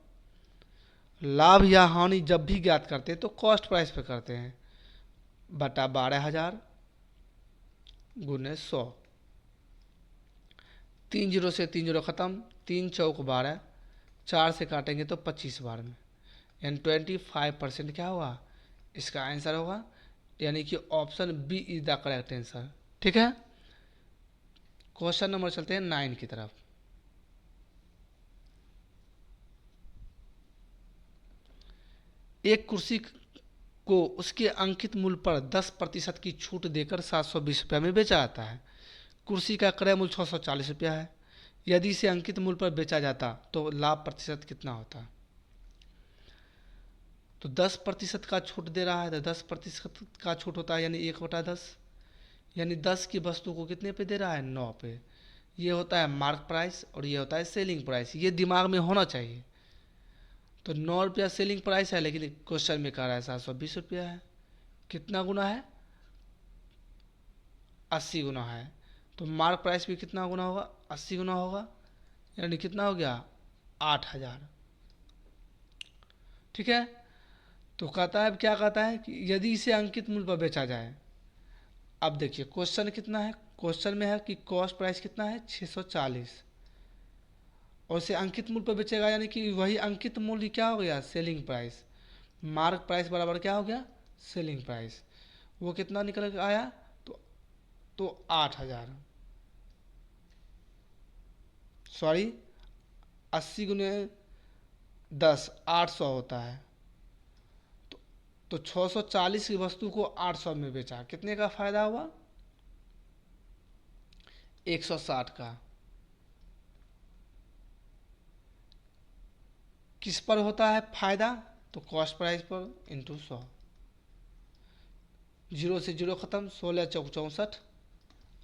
लाभ या हानि जब भी ज्ञात करते हैं तो कॉस्ट प्राइस पे करते हैं, बटा 12,000 गुने 100। 3 जीरो से 3 जीरो ख़त्म, 3 चौक 12, 4 से काटेंगे तो 25 बार में, यानी 25% क्या होगा इसका आंसर होगा, यानी कि option B is the correct answer. ठीक है, क्वेश्चन नंबर चलते हैं 9 की तरफ। एक कुर्सी को उसके अंकित मूल्य पर 10% की छूट देकर 720 रुपये में बेचा जाता है। कुर्सी का क्रय मूल्य 640 रुपया है। यदि इसे अंकित मूल्य पर बेचा जाता तो लाभ प्रतिशत कितना होता? तो 10% का छूट दे रहा है तो 10% का छूट होता है यानी 1/10, यानी 10 की वस्तु को कितने पे दे रहा है? 9 पे। ये होता है मार्क प्राइस और ये होता है सेलिंग प्राइस, ये दिमाग में होना चाहिए। तो 9 रुपया सेलिंग प्राइस है, लेकिन क्वेश्चन में कह रहा है 720 रुपया है। कितना गुना है? 80 गुना है। तो मार्क प्राइस भी कितना गुना होगा? 80 गुना होगा, यानी कितना हो गया? 8000। ठीक है, तो कहता है, क्या कहता है कि यदि इसे अंकित मूल्य पर बेचा जाए। अब देखिए क्वेश्चन कितना है, क्वेश्चन में है कि कॉस्ट प्राइस कितना है? 640, और इसे अंकित मूल्य पर बेचेगा, यानी कि वही अंकित मूल्य क्या हो गया? Selling price. मार्क प्राइस बराबर क्या हो गया? Selling price. वो कितना निकल के आया? तो 8000, सॉरी 80 गुने 10, 800 होता है। तो 640 की वस्तु को 800 में बेचा, कितने का फायदा हुआ? 160 का। किस पर होता है फायदा? तो कॉस्ट प्राइस पर इंटू 100। जीरो से जीरो खत्म, 16 चौक 64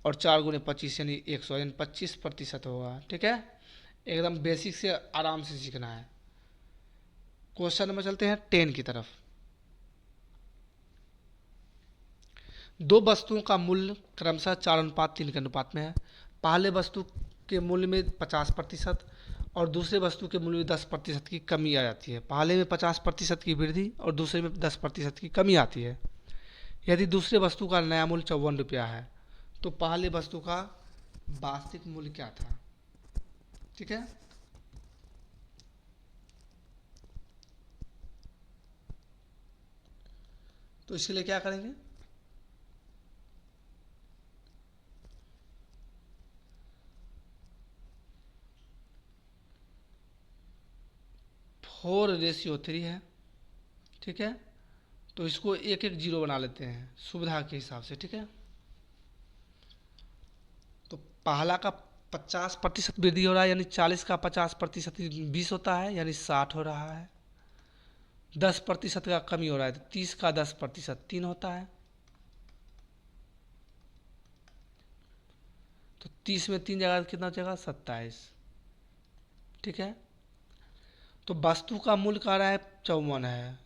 और 4 गुने 25 यानी 100, यानी 25% होगा। ठीक है, एकदम बेसिक से आराम से सीखना है। क्वेश्चन नंबर चलते हैं 10 की तरफ। दो वस्तुओं का मूल्य क्रमशः 4:3 के अनुपात में है। पहले वस्तु के मूल्य में 50% और दूसरे वस्तु के मूल्य में 10% की कमी आ जाती है। पहले में 50% की वृद्धि और दूसरे में 10% की कमी आती है। यदि दूसरे वस्तु का नया मूल्य 54 रुपया है तो पहले वस्तु का वास्तविक मूल्य क्या था? ठीक है, तो इसके लिए क्या करेंगे? फोर रेशियो 3 है। ठीक है, तो इसको एक एक जीरो बना लेते हैं सुविधा के हिसाब से। ठीक है, तो पहला का 50% वृद्धि हो रहा है, यानी 40 का 50% 20 होता है, यानी 60 हो रहा है। 10% का कमी हो रहा है तो 30 का 10% 3 होता है। तो 30 में 3 जगह कितना बचेगा? 27। ठीक है, तो वस्तु का मूल्य कह रहा है 54 है।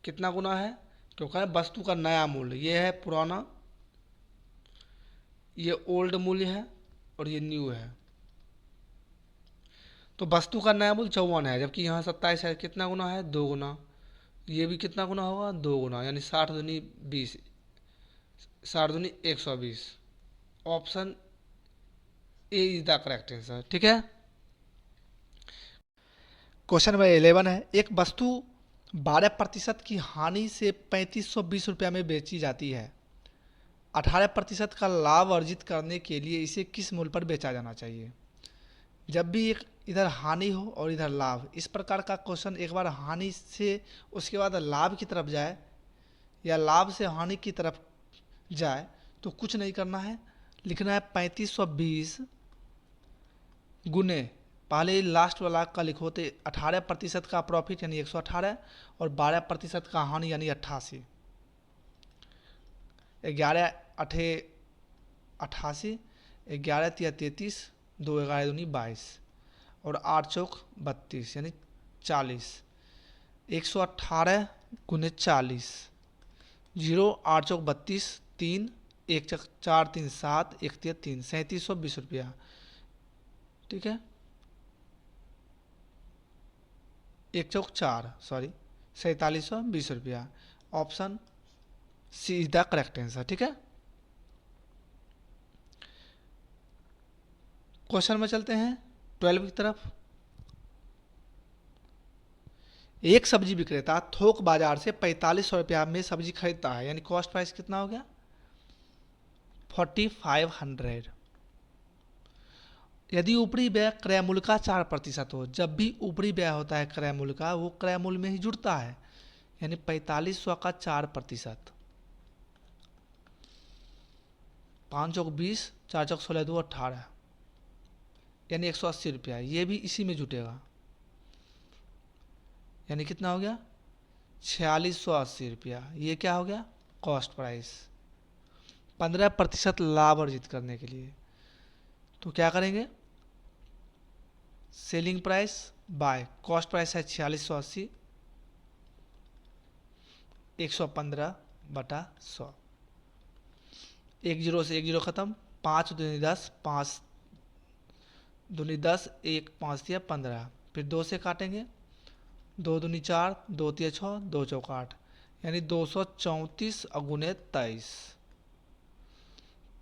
कितना गुना है? तो कह रहा है वस्तु का नया मूल्य, ये है पुराना, ये ओल्ड मूल्य है और ये न्यू है। तो वस्तु का नया मूल्य 54 है, जबकि यहाँ 27 है। कितना गुना है? 2 गुना। ये भी कितना गुना होगा? 2 गुना, यानी 60 दूनी 20, 60 दूनी 120। Option A is the correct answer. ठीक है, क्वेश्चन नंबर 11 है। एक वस्तु 12% की हानि से 3520 रुपया में बेची जाती है। 18% का लाभ अर्जित करने के लिए इसे किस मूल्य पर बेचा जाना चाहिए? जब भी एक इधर हानि हो और इधर लाभ, इस प्रकार का क्वेश्चन एक बार हानि से उसके बाद लाभ की तरफ जाए या लाभ से हानि की तरफ जाए तो कुछ नहीं करना है, लिखना है 3520 गुने, पहले लास्ट वाला का लिखो तो 18% का प्रॉफिट यानी 118 और 12% का हानि यानी 88। 11 अठे 88, 11 तिया 33, 2 11 दूनी 22 और 8 चौक 32 यानी 40। 118 गुने 40, 0 8 चौक 32, 3 1 चौक 4 3 7, 1 तिया 3, 3720 रुपया। ठीक है, 1 चौक 4, सॉरी 4720 रुपया। Option C is the correct answer. ठीक है, क्वेश्चन में चलते हैं 12 की तरफ। एक सब्जी विक्रेता थोक बाजार से 4500 में सब्जी खरीदता है, यानी कॉस्ट प्राइस कितना हो गया 4500। यदि ऊपरी व्यय क्रय मूल्य का 4% हो, जब भी ऊपरी व्यय होता है क्रय मूल्य का वो क्रय मूल्य में ही जुड़ता है, यानी 4500 का 4%, 5 चौक 20, 4 चौक 16, 2 18, यानी 180 रुपया, ये भी इसी में जुटेगा, यानी कितना हो गया 4680 रुपया। ये क्या हो गया कॉस्ट प्राइस। 15% लाभ अर्जित करने के लिए तो क्या करेंगे, selling price by cost price है 4680, 115/100, एक जीरो से एक जीरो खत्म, 5 दूनी 10, 5 दूनी 10, 1 5 दिया 15, फिर 2 से काटेंगे, 2 दूनी 4, 2 तिया 6, 2 चौक 8, यानी 234 अगुने 23।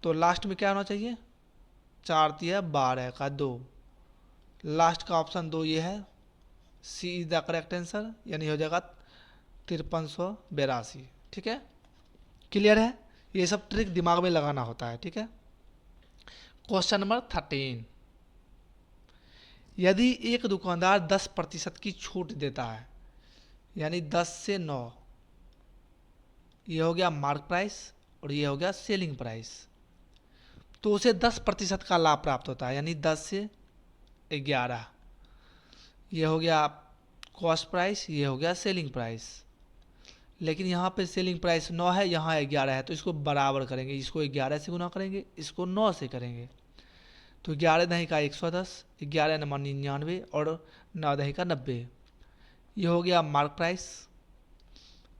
तो लास्ट में क्या होना चाहिए 4 तिया 12 का 2, लास्ट का ऑप्शन 2 ये है, सी इज द करेक्ट आंसर, यानी हो जाएगा 5382। ठीक है, क्लियर है, ये सब ट्रिक दिमाग में लगाना होता है। ठीक है, क्वेश्चन नंबर 13। यदि एक दुकानदार 10% की छूट देता है, यानी 10 से 9, ये हो गया मार्क प्राइस और ये हो गया सेलिंग प्राइस, तो उसे 10% का लाभ प्राप्त होता है, यानी 10 से 11, ये हो गया कॉस्ट प्राइस, ये हो गया सेलिंग प्राइस। लेकिन यहाँ पे सेलिंग प्राइस 9 है, यहाँ 11 है, तो इसको बराबर करेंगे, इसको 11 से गुना करेंगे, इसको 9 से करेंगे, तो 11 दही का 110, 11 नंबर 99 और 9 दही का 90, ये हो गया मार्क प्राइस,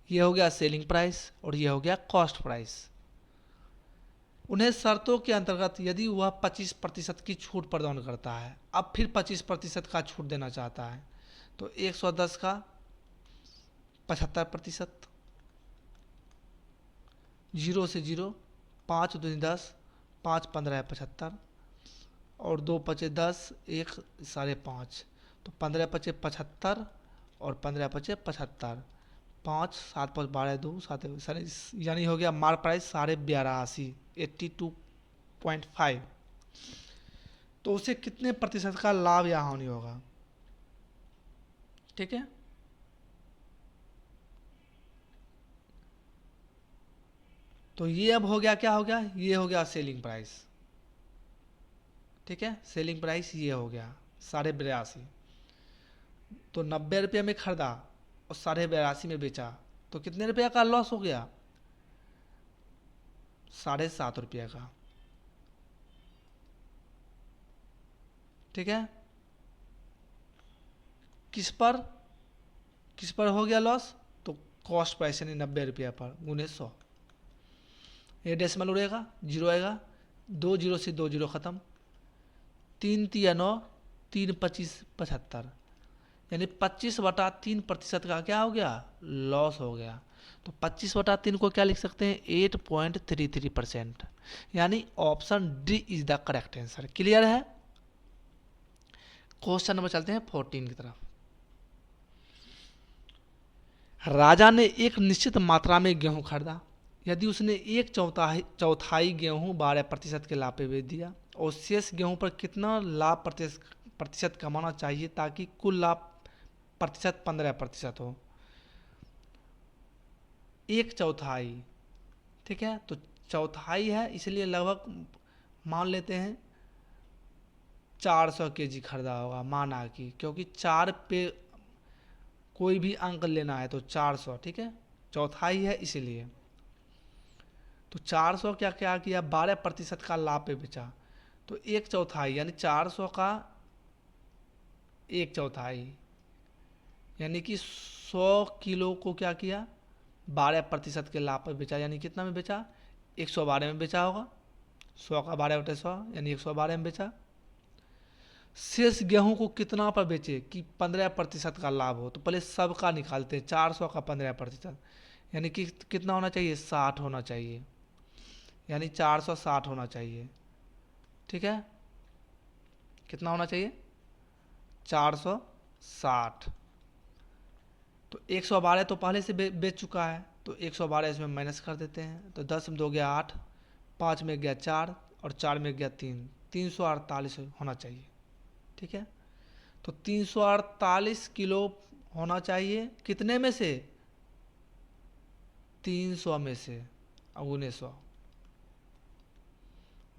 ये हो गया सेलिंग प्राइस और ये हो गया कॉस्ट प्राइस। उन्हें शर्तों के अंतर्गत यदि वह 25% की छूट प्रदान करता है, अब फिर 25% का छूट देना चाहता है, तो 110 का 75%, 0 से 0, 5 दूनी 10, 5 15 75 और 2 पचे 10, 1 5.5, तो 15 पचे 75 और 15 पचे 75, 5 7 5 12 2 7, यानी हो गया मार्क प्राइस 82.5, 82.5। तो उसे कितने प्रतिशत का लाभ या हानि होगा। ठीक है, तो ये अब हो गया, क्या हो गया, ये हो गया सेलिंग प्राइस। ठीक है, सेलिंग प्राइस ये हो गया 82.5, तो 90 रुपये में खरीदा और 82.5 में बेचा, तो कितने रुपया का लॉस हो गया 7.5 रुपये का। ठीक है, किस पर हो गया लॉस, तो कॉस्ट प्राइस यानी 90 रुपया पर गुने 100, ये डेसिमल उड़ेगा, जीरो आएगा, 2 जीरो से 2 जीरो खत्म, 3 तिया 9, 3 25 75, यानी 25/3% का क्या हो गया लॉस हो गया। तो 25/3 को क्या लिख सकते हैं 8.33%, यानी option D is the correct answer. Clear है, क्वेश्चन नंबर चलते हैं 14 की तरफ। राजा ने एक निश्चित मात्रा में गेहूं खरीदा, यदि उसने एक चौथाई गेहूं 12% के लाभ पे बेच दिया और शेष गेहूं पर कितना लाभ प्रतिशत कमाना चाहिए ताकि कुल लाभ प्रतिशत 15% हो। एक चौथाई, ठीक है, तो चौथाई है इसलिए लगभग मान लेते हैं 400 केजी खरीदा होगा, माना कि क्योंकि 4 पे कोई भी अंक लेना है तो 400, ठीक है, चौथाई है इसीलिए। तो 400 क्या क्या किया 12% का लाभ पे बेचा, तो एक चौथाई यानी 400 का एक चौथाई, यानी कि 100 किलो को क्या किया 12% के लाभ पर बेचा, यानी कितना में बेचा 112 में बेचा होगा, 100 का 12/100 यानी 112 में बेचा। शेष गेहूं को कितना पर बेचे कि 15% का लाभ हो, तो पहले सबका निकालते हैं, 400 का 15% यानी कि कितना होना चाहिए 60 होना चाहिए, यानी 460 होना चाहिए। ठीक है, कितना होना चाहिए 460। तो 112 तो पहले से बेच चुका है, तो 112 इसमें माइनस कर देते हैं। तो 10 में 2 गया 8, 5 में गया 4 और 4 में गया 3, 348 होना चाहिए। ठीक है, तो 348 किलो होना चाहिए कितने में से 300 में से, 1900।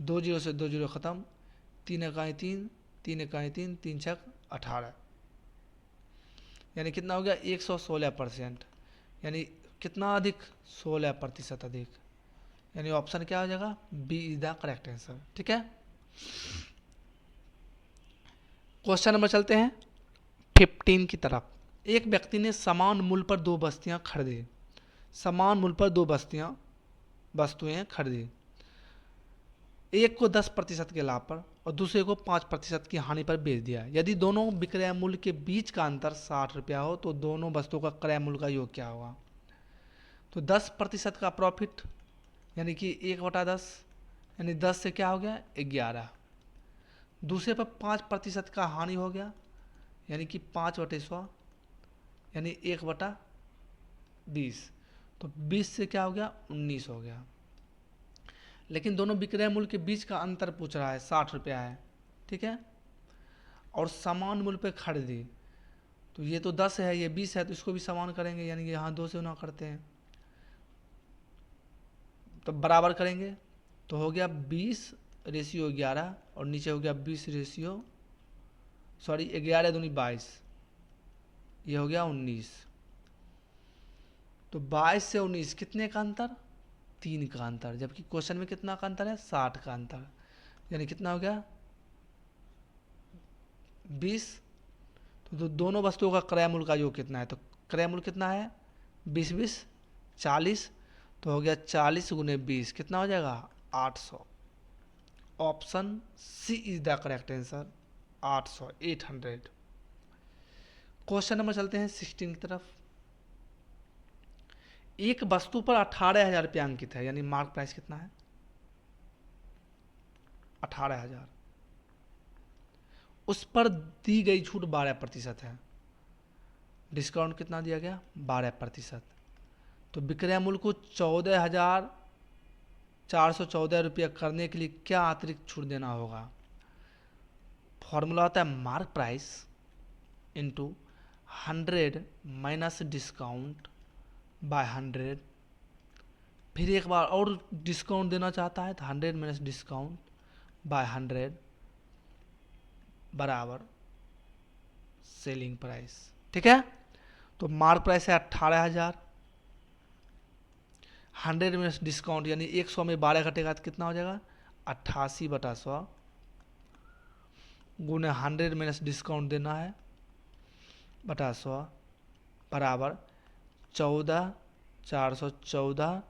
2 जीरो से 2 जीरो ख़त्म, 3 इकाई 3, 3 इकाई 3, 3 छक 18, यानी कितना हो गया 116%, यानी कितना अधिक 16% अधिक, यानी ऑप्शन क्या हो जाएगा B is the correct answer. ठीक है, क्वेश्चन नंबर चलते हैं 15 की तरफ। एक व्यक्ति ने समान मूल्य पर 2 वस्तुएं खरीदी, समान मूल्य पर 2 वस्तुएं खरीदी, एक को 10% के लाभ पर और दूसरे को 5% की हानि पर बेच दिया। यदि दोनों विक्रय मूल्य के बीच का अंतर 60 रुपया हो तो दोनों वस्तुओं का क्रय मूल्य का योग क्या होगा। तो 10% का प्रॉफिट यानी कि 1/10, यानी 10 से क्या हो गया 11, दूसरे पर 5% का हानि हो गया यानी कि 5/100, यानी 1/20, तो 20 से क्या हो गया 19 हो गया। लेकिन दोनों विक्रय मूल्य के बीच का अंतर पूछ रहा है 60 रुपया है। ठीक है, और समान मूल्य पे खरीदी, तो ये तो 10 है ये 20 है, तो इसको भी समान करेंगे यानी कि यहाँ 2 से गुना करते हैं तो बराबर करेंगे, तो हो गया 20/11 और नीचे हो गया 11 दूनी 22, ये हो गया 19। तो 22 से 19 कितने का अंतर 3 का अंतर, जबकि क्वेश्चन में कितना का अंतर है 60 का अंतर, यानी कितना हो गया 20। तो दोनों वस्तुओं का क्रय मूल्य का योग कितना है, तो क्रय मूल्य कितना है 20 40, तो हो गया 40 गुने 20 कितना हो जाएगा 800। Option C is the correct answer 800, 800। Question number चलते हैं 16 की तरफ। एक वस्तु पर 18,000 रुपया अंकित है, यानी मार्क प्राइस कितना है 18,000, उस पर दी गई छूट 12% है, डिस्काउंट कितना दिया गया 12%। तो विक्रय मूल्य को 14,414 रुपया करने के लिए क्या अतिरिक्त छूट देना होगा। फॉर्मूला होता है mark price into 100 minus discount bye 100, फिर एक बार और डिस्काउंट देना चाहता है तो 100 माइनस डिस्काउंट बाय 100 बराबर सेलिंग प्राइस। ठीक है, तो मार्क प्राइस है 18,000, 100 माइनस डिस्काउंट यानी 100 में 12 घटेगा तो कितना हो जाएगा 88/100 गुने 100 माइनस डिस्काउंट देना है बटा 100 बराबर 14,414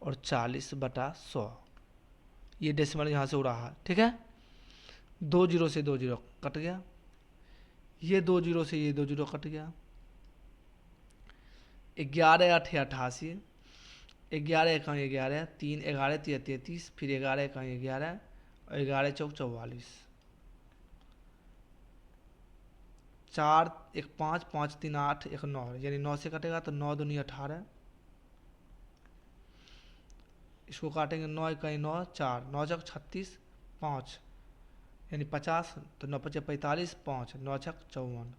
और 40/100, ये डेसिमल यहाँ से उड़ा है। ठीक है, 2 जीरो से 2 जीरो कट गया, ये 2 जीरो से ये 2 जीरो कट गया, 11 8 88, 11 1 11, 3 11 3 33, फिर 11 1 11 और 11 चौक 44, 4 1 5 5 3 8 1 9, यानी 9 से कटेगा तो 9 दूनी 18, इसको काटेंगे 9 1 9 4, 9 चौक 36, 5 यानी 50, तो 9 5 45, 5 9 छक 54,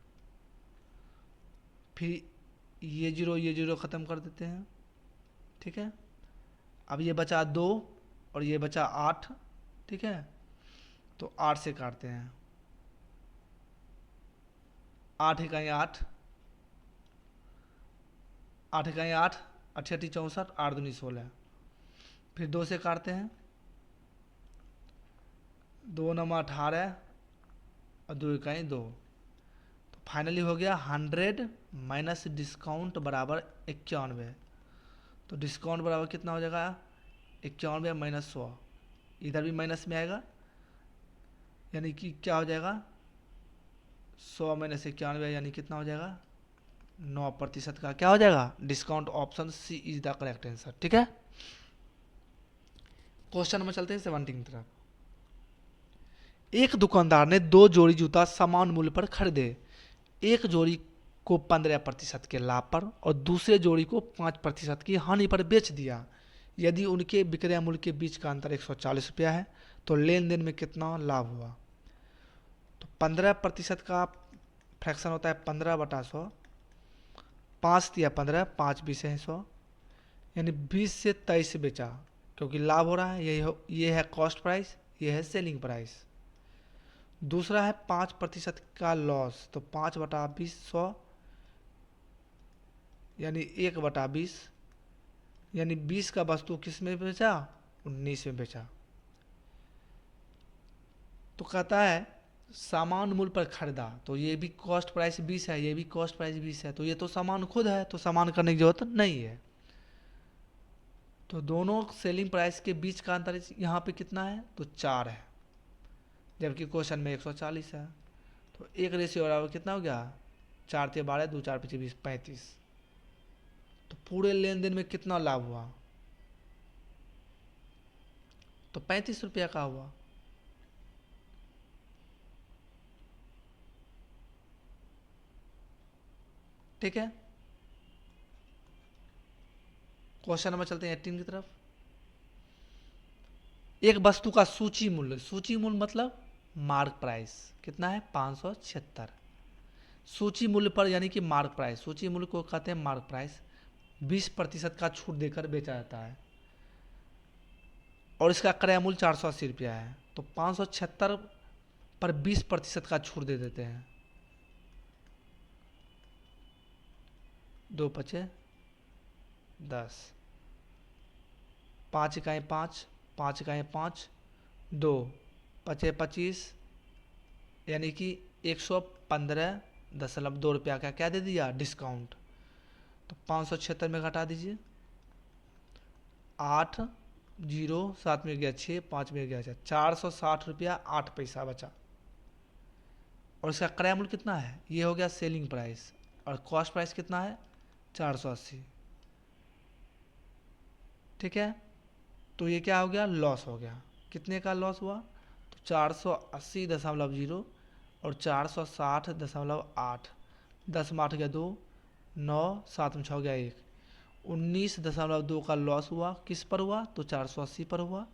फिर ये जीरो ख़त्म कर देते हैं। ठीक है, अब ये बचा 2 और ये बचा 8। ठीक है, तो 8 से काटते हैं, 8 इकाई 8, 8 इकाई 8, 8 64, 8 दूनी 16, फिर 2 से काटते हैं, 2 9 18 और 2 इकाई 2, तो फाइनली हो गया 100 माइनस डिस्काउंट बराबर 91, तो डिस्काउंट बराबर कितना हो जाएगा 91 माइनस 100, इधर भी माइनस में आएगा यानी कि क्या हो जाएगा 100 माइनस 91 यानी कितना हो जाएगा 9% का क्या हो जाएगा discount. Option C is the correct answer. ठीक है, क्वेश्चन नंबर चलते हैं 17 की तरफ। एक दुकानदार ने 2 जोड़ी जूता समान मूल्य पर खरीदे। एक जोड़ी को 15% के लाभ पर और दूसरे जोड़ी को 5% की हानि पर बेच दिया। यदि उनके विक्रय मूल्य के बीच का अंतर 140 रुपया है तो लेन देन में कितना लाभ हुआ? तो 15% का फ्रैक्शन होता है 15/100, 5 दिया 15, 5 20 है 100, यानी 20 से 23 बेचा, क्योंकि लाभ हो रहा है। ये है कॉस्ट प्राइस, ये है सेलिंग प्राइस। दूसरा है 5% का लॉस, तो 5/20 100, यानी 1/20, यानी 20 का वस्तु किस में बेचा? 19 में बेचा। तो कहता है सामान मूल्य पर खरीदा, तो ये भी कॉस्ट प्राइस 20 है, ये भी कॉस्ट प्राइस 20 है, तो ये तो सामान खुद है, तो सामान करने की जरूरत नहीं है। तो दोनों सेलिंग प्राइस के बीच का अंतर यहाँ पे कितना है? तो 4 है, जबकि क्वेश्चन में 140 है। तो एक रेशियो बराबर कितना हो गया? 4 से 12, 2 4 5 20 35। तो पूरे लेन देन में कितना लाभ हुआ? तो 35 रुपया का हुआ। ठीक है, क्वेश्चन नंबर चलते हैं 18 की तरफ। एक वस्तु का सूची मूल्य, सूची मूल्य मतलब मार्क प्राइस कितना है? 576। सूची मूल्य पर यानी कि मार्क प्राइस, सूची मूल्य को कहते हैं मार्क प्राइस, 20% का छूट देकर बेचा जाता है और इसका क्रय मूल्य 480 रुपया है। तो 576 पर 20% का छूट दे देते हैं। 2 पचे 10, 5 इकाई 5, 5 इकाई 5, 2 पचे 25, यानी कि 115.2 रुपया का क्या दे दिया? डिस्काउंट। तो 576 में घटा दीजिए, 8 जीरो 7 में गया 6, 5 में गया 460 रुपया 8 पैसा बचा। और इसका क्रय मूल्य कितना है? ये हो गया सेलिंग प्राइस, और कॉस्ट प्राइस कितना है? 480। ठीक है, तो ये क्या हो गया? लॉस हो गया। कितने का लॉस हुआ? तो 480.0 और 460.8, 10 में 8 गया 2, 9 7 में 6 गया 1, 19.2 का लॉस हुआ। किस पर हुआ? तो 480 पर हुआ।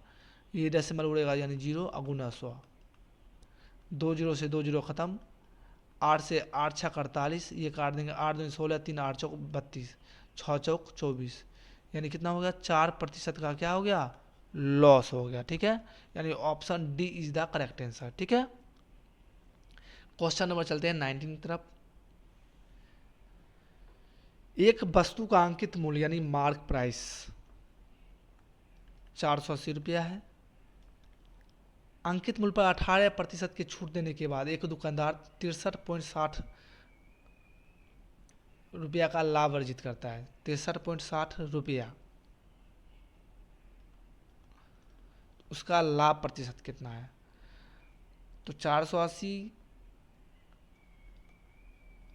ये डेसिमल उड़ेगा यानी 0 अगुना 100, 2 जीरो से 2 जीरो खत्म, 8 से 8 छः 48, ये काट देंगे, 8 2 16, 3 8 चौक 32, 6 चौक 24, यानी कितना हो गया? 4% का क्या हो गया? लॉस हो गया। ठीक है, यानी option D is the correct answer. ठीक है, क्वेश्चन नंबर चलते हैं 19 की तरफ। एक वस्तु का अंकित मूल्य यानी मार्क प्राइस 480 रुपया है। अंकित मूल्य पर 18% की छूट देने के बाद एक दुकानदार 63.60 रुपया का लाभ अर्जित करता है। 63.60 रुपया, उसका लाभ प्रतिशत कितना है? तो 480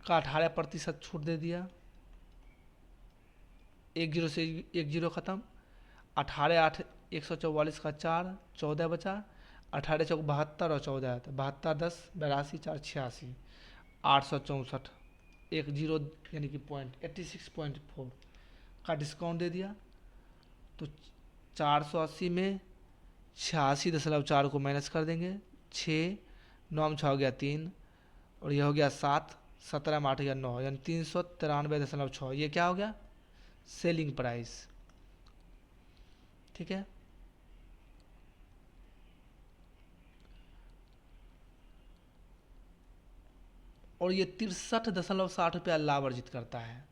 का 18% छूट दे दिया, 1 जीरो से 1 जीरो खत्म, 18 8 144 का 4, 14 बचा, 18 चौक 72 और 14 72 10 82 4 86, 864, 1 जीरो यानी कि पॉइंट 86.4 का डिस्काउंट दे दिया। तो 480 में 86.4 को माइनस कर देंगे, 6 9 में 6 हो गया 3, और यह हो गया 7, 17 में 8 गया 9, यानी 393.6। ये क्या हो गया? Selling price. ठीक है, और ये 63.60 रुपया लाभ अर्जित करता है।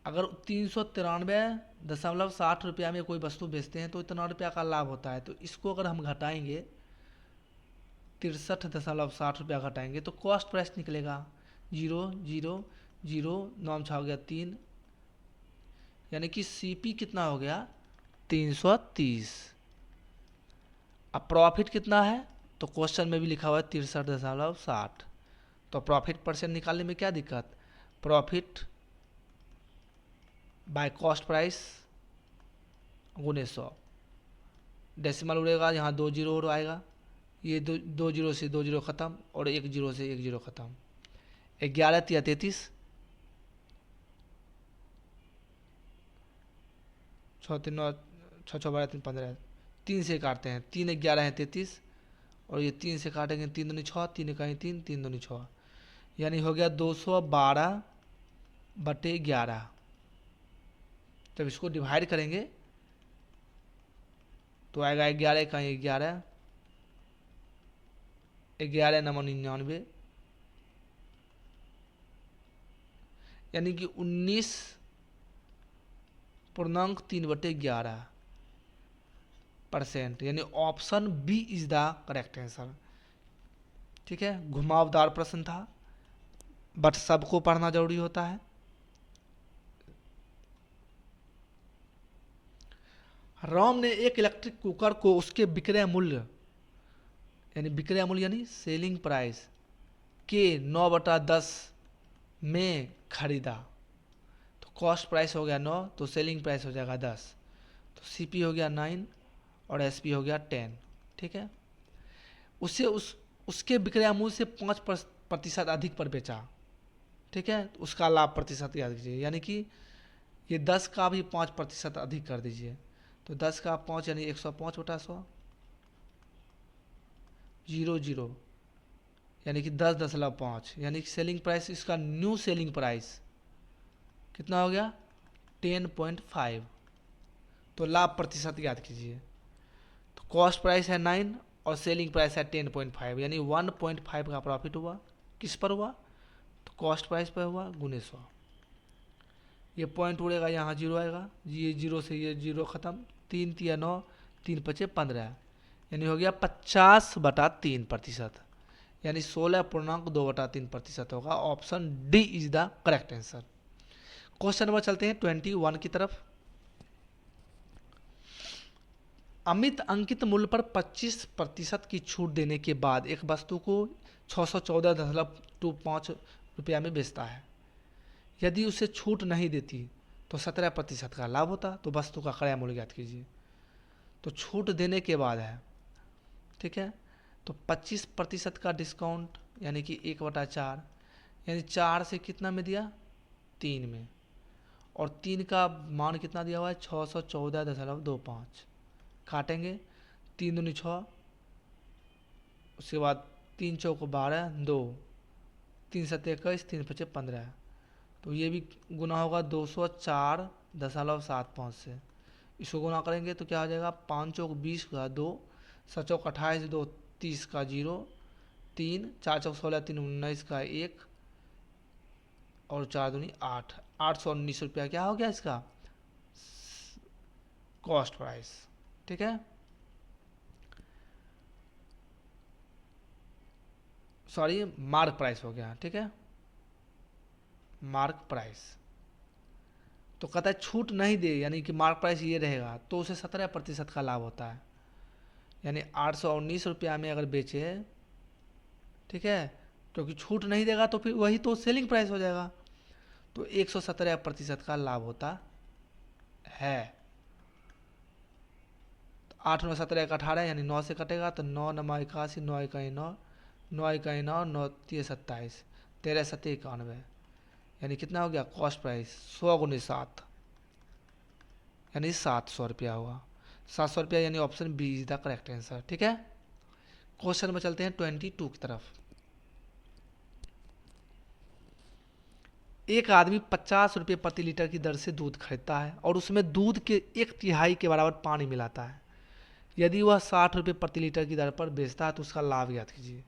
अगर 393.60 रुपया में कोई वस्तु बेचते हैं तो इतना रुपया का लाभ होता है। तो इसको अगर हम घटाएंगे, 63.60 रुपया घटाएंगे तो कॉस्ट प्राइस निकलेगा 0 0 0, 9 छः हो गया 3, यानी कि सीपी कितना हो गया? 330। अब प्रॉफिट कितना है? तो क्वेश्चन में भी लिखा हुआ है 63.60। तो प्रॉफिट परसेंट निकालने में क्या दिक्कत? प्रॉफिट बाय कॉस्ट प्राइस गुने 100, डेसिमल उड़ेगा, यहाँ 2 जीरो और आएगा, ये दो जीरो से दो जीरो ख़त्म और एक जीरो से एक जीरो ख़त्म। 11 तिया 33, 6 3 9, 6 6 12 3 15, 3 से काटते हैं, 3 11 है 33 और ये 3 से काटेंगे, 3 दूनी 6, 3 इकाई 3, 3 दूनी 6, यानी हो गया 212/11। जब इसको डिवाइड करेंगे तो आएगा 11 इकाई 11, 11 नंबर 99, यानी कि 19.3/11%, यानी option B is the correct answer. ठीक है, घुमावदार प्रश्न था बट सबको पढ़ना जरूरी होता है। राम ने एक इलेक्ट्रिक कुकर को उसके विक्रय मूल्य यानी सेलिंग प्राइस के 9/10 में खरीदा। तो कॉस्ट प्राइस हो गया 9, तो सेलिंग प्राइस हो जाएगा 10, तो सीपी हो गया 9 और एसपी हो गया 10। ठीक है, उसे उसके विक्रय मूल्य से 5% अधिक पर बेचा। ठीक है, उसका लाभ प्रतिशत याद कीजिए, यानी कि ये 10 का भी 5% अधिक कर दीजिए। तो 10 का 5 यानी 105/100, 00 यानी कि 10.5, यानी कि सेलिंग प्राइस, इसका न्यू सेलिंग प्राइस कितना हो गया 10.5। तो लाभ प्रतिशत याद कीजिए, तो कॉस्ट प्राइस है 9 और सेलिंग प्राइस है 10.5, यानी 1.5 का प्रॉफिट हुआ। किस पर हुआ, तो कॉस्ट प्राइस पर हुआ, गुने 100। ये पॉइंट उड़ेगा, यहाँ जीरो आएगा, ये जीरो से ये जीरो ख़त्म, 3 तिया 9, 3 पचे 15, यानी हो गया 50/3%, यानी 16.2/3% होगा। Option D is the correct answer. Question number चलते हैं 21 की तरफ। अमित अंकित मूल्य पर 25% की छूट देने के बाद एक वस्तु को 614.25 रुपया में बेचता है। यदि उसे छूट नहीं देती तो 17% का लाभ होता। तो वस्तु का क्रय मूल्य ज्ञात कीजिए। तो छूट देने के बाद है, ठीक है, तो 25% का डिस्काउंट यानी कि 1/4, यानी 4 से कितना में दिया 3 में, और 3 का मान कितना दिया हुआ है 614.25। काटेंगे, 3 दूनी 6, उसके बाद 3 चौको 12, 2, 3 7 21, 3 5 15, तो ये भी गुना होगा 204.75 से। इसको गुना करेंगे तो क्या हो जाएगा 5 चौक 20 का 2, 7 चौक 28, 2 30 का 0, 3 4 चौक 16, 3 19 का 1 और 4 दूनी 8, 819 रुपया क्या हो गया इसका कॉस्ट प्राइस। ठीक है, सॉरी मार्क प्राइस हो गया। ठीक है, मार्क प्राइस। तो कहता है छूट नहीं दे, यानी कि मार्क प्राइस ये रहेगा तो उसे 17% का लाभ होता है, यानी 819 रुपया में अगर बेचे, ठीक है, क्योंकि छूट नहीं देगा तो फिर वही तो सेलिंग प्राइस हो जाएगा, तो 117% का लाभ होता है। 8 9 17 1 18, यानी 9 से कटेगा तो 9 9 81, 9 इकाई 9, 9 इकाई 9, 9 3 27, 13 7 91, यानी कितना हो गया कॉस्ट प्राइस 100 गुने 7, यानी 700 रुपया हुआ। 700 रुपया, यानी option B is the correct answer. ठीक है, क्वेश्चन में चलते हैं 22 की तरफ। एक आदमी 50 रुपये प्रति लीटर की दर से दूध खरीदता है और उसमें दूध के 1/3 के बराबर पानी मिलाता है। यदि वह 60 रुपये प्रति लीटर की दर पर बेचता है तो उसका लाभ ज्ञात कीजिए।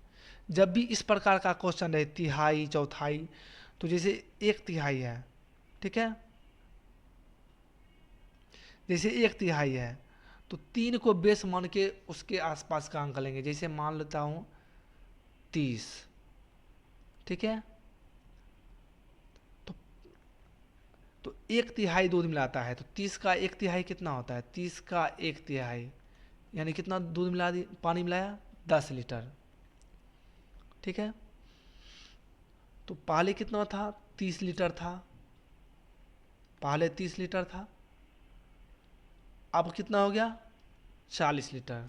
जब भी इस प्रकार का क्वेश्चन रहे, तिहाई चौथाई, तो जैसे 1/3 है, ठीक है, जैसे 1/3 है तो 3 को बेस मान के उसके आसपास का अंक लेंगे। जैसे मान लेता हूँ 30, ठीक है, तो 1/3 दूध मिलाता है, तो 30 का 1/3 कितना होता है, 30 का 1/3 यानी कितना दूध मिला दी, पानी मिलाया 10 लीटर। ठीक है, तो पहले कितना था 30 लीटर था, पहले 30 लीटर था, अब कितना हो गया 40 लीटर।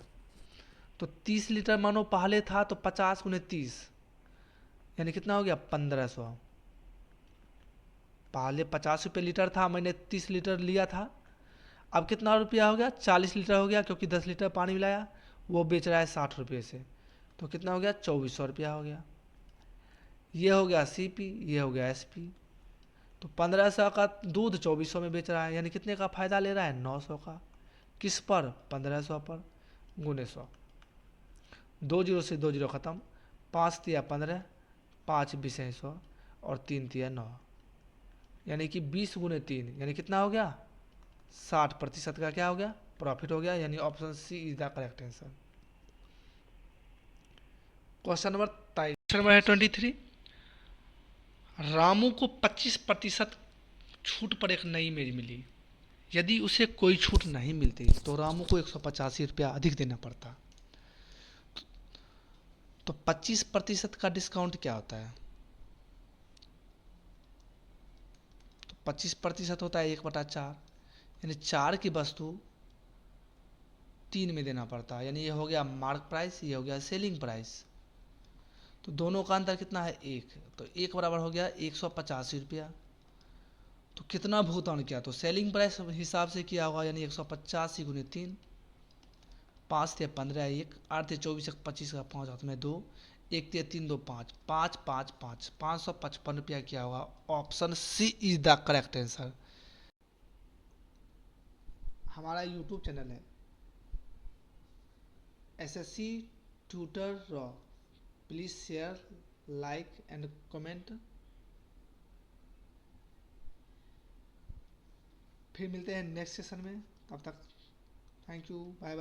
तो 30 लीटर मानो पहले था तो 50 गुने 30 यानी कितना हो गया 1500। पहले 50 रुपये लीटर था, मैंने 30 लीटर लिया था, अब कितना रुपया हो गया 40 लीटर हो गया, क्योंकि 10 लीटर पानी मिलाया। वो बेच रहा है 60 रुपये से, तो कितना हो गया 2400 रुपया हो गया। ये हो गया CP, ये हो गया SP। तो 1500 का दूध 2400 में बेच रहा है, यानी कितने का फ़ायदा ले रहा है 900 का। किस पर 1500 पर गुने 100। 2 जीरो से 2 जीरो ख़त्म, 5 तिया 15, 5 बीस 100 और 3 तिया 9, यानी कि 20 गुने 3 यानी कितना हो गया 60% का क्या हो गया प्रॉफिट हो गया, यानी option C is the correct answer. Question number 23, question number है 23। रामू को 25% छूट पर एक नई मेज मिली। यदि उसे कोई छूट नहीं मिलती तो रामू को 185 रुपया अधिक देना पड़ता। तो 25% का डिस्काउंट क्या होता है? तो 25% होता है 1/4, यानी 4 की वस्तु 3 में देना पड़ता है, यानी ये हो गया मार्क प्राइस, ये हो गया सेलिंग प्राइस। तो दोनों का अंतर कितना है 1, तो 1 बराबर हो गया 185 रुपया। तो कितना भुगतान किया, तो सेलिंग प्राइस हिसाब से किया होगा, यानी 185 गुने 3, 5 थे 15 1, 8 थे 24 1 25 का 5 हाथ में 2, 1 थे 3 2 5, 5 5 5, 555 रुपया किया होगा। Option C is the correct answer. हमारा यूट्यूब चैनल है SSC tutor raw, please share like and comment. फिर मिलते हैं नेक्स्ट सेशन में, तब तक थैंक यू, बाय बाय।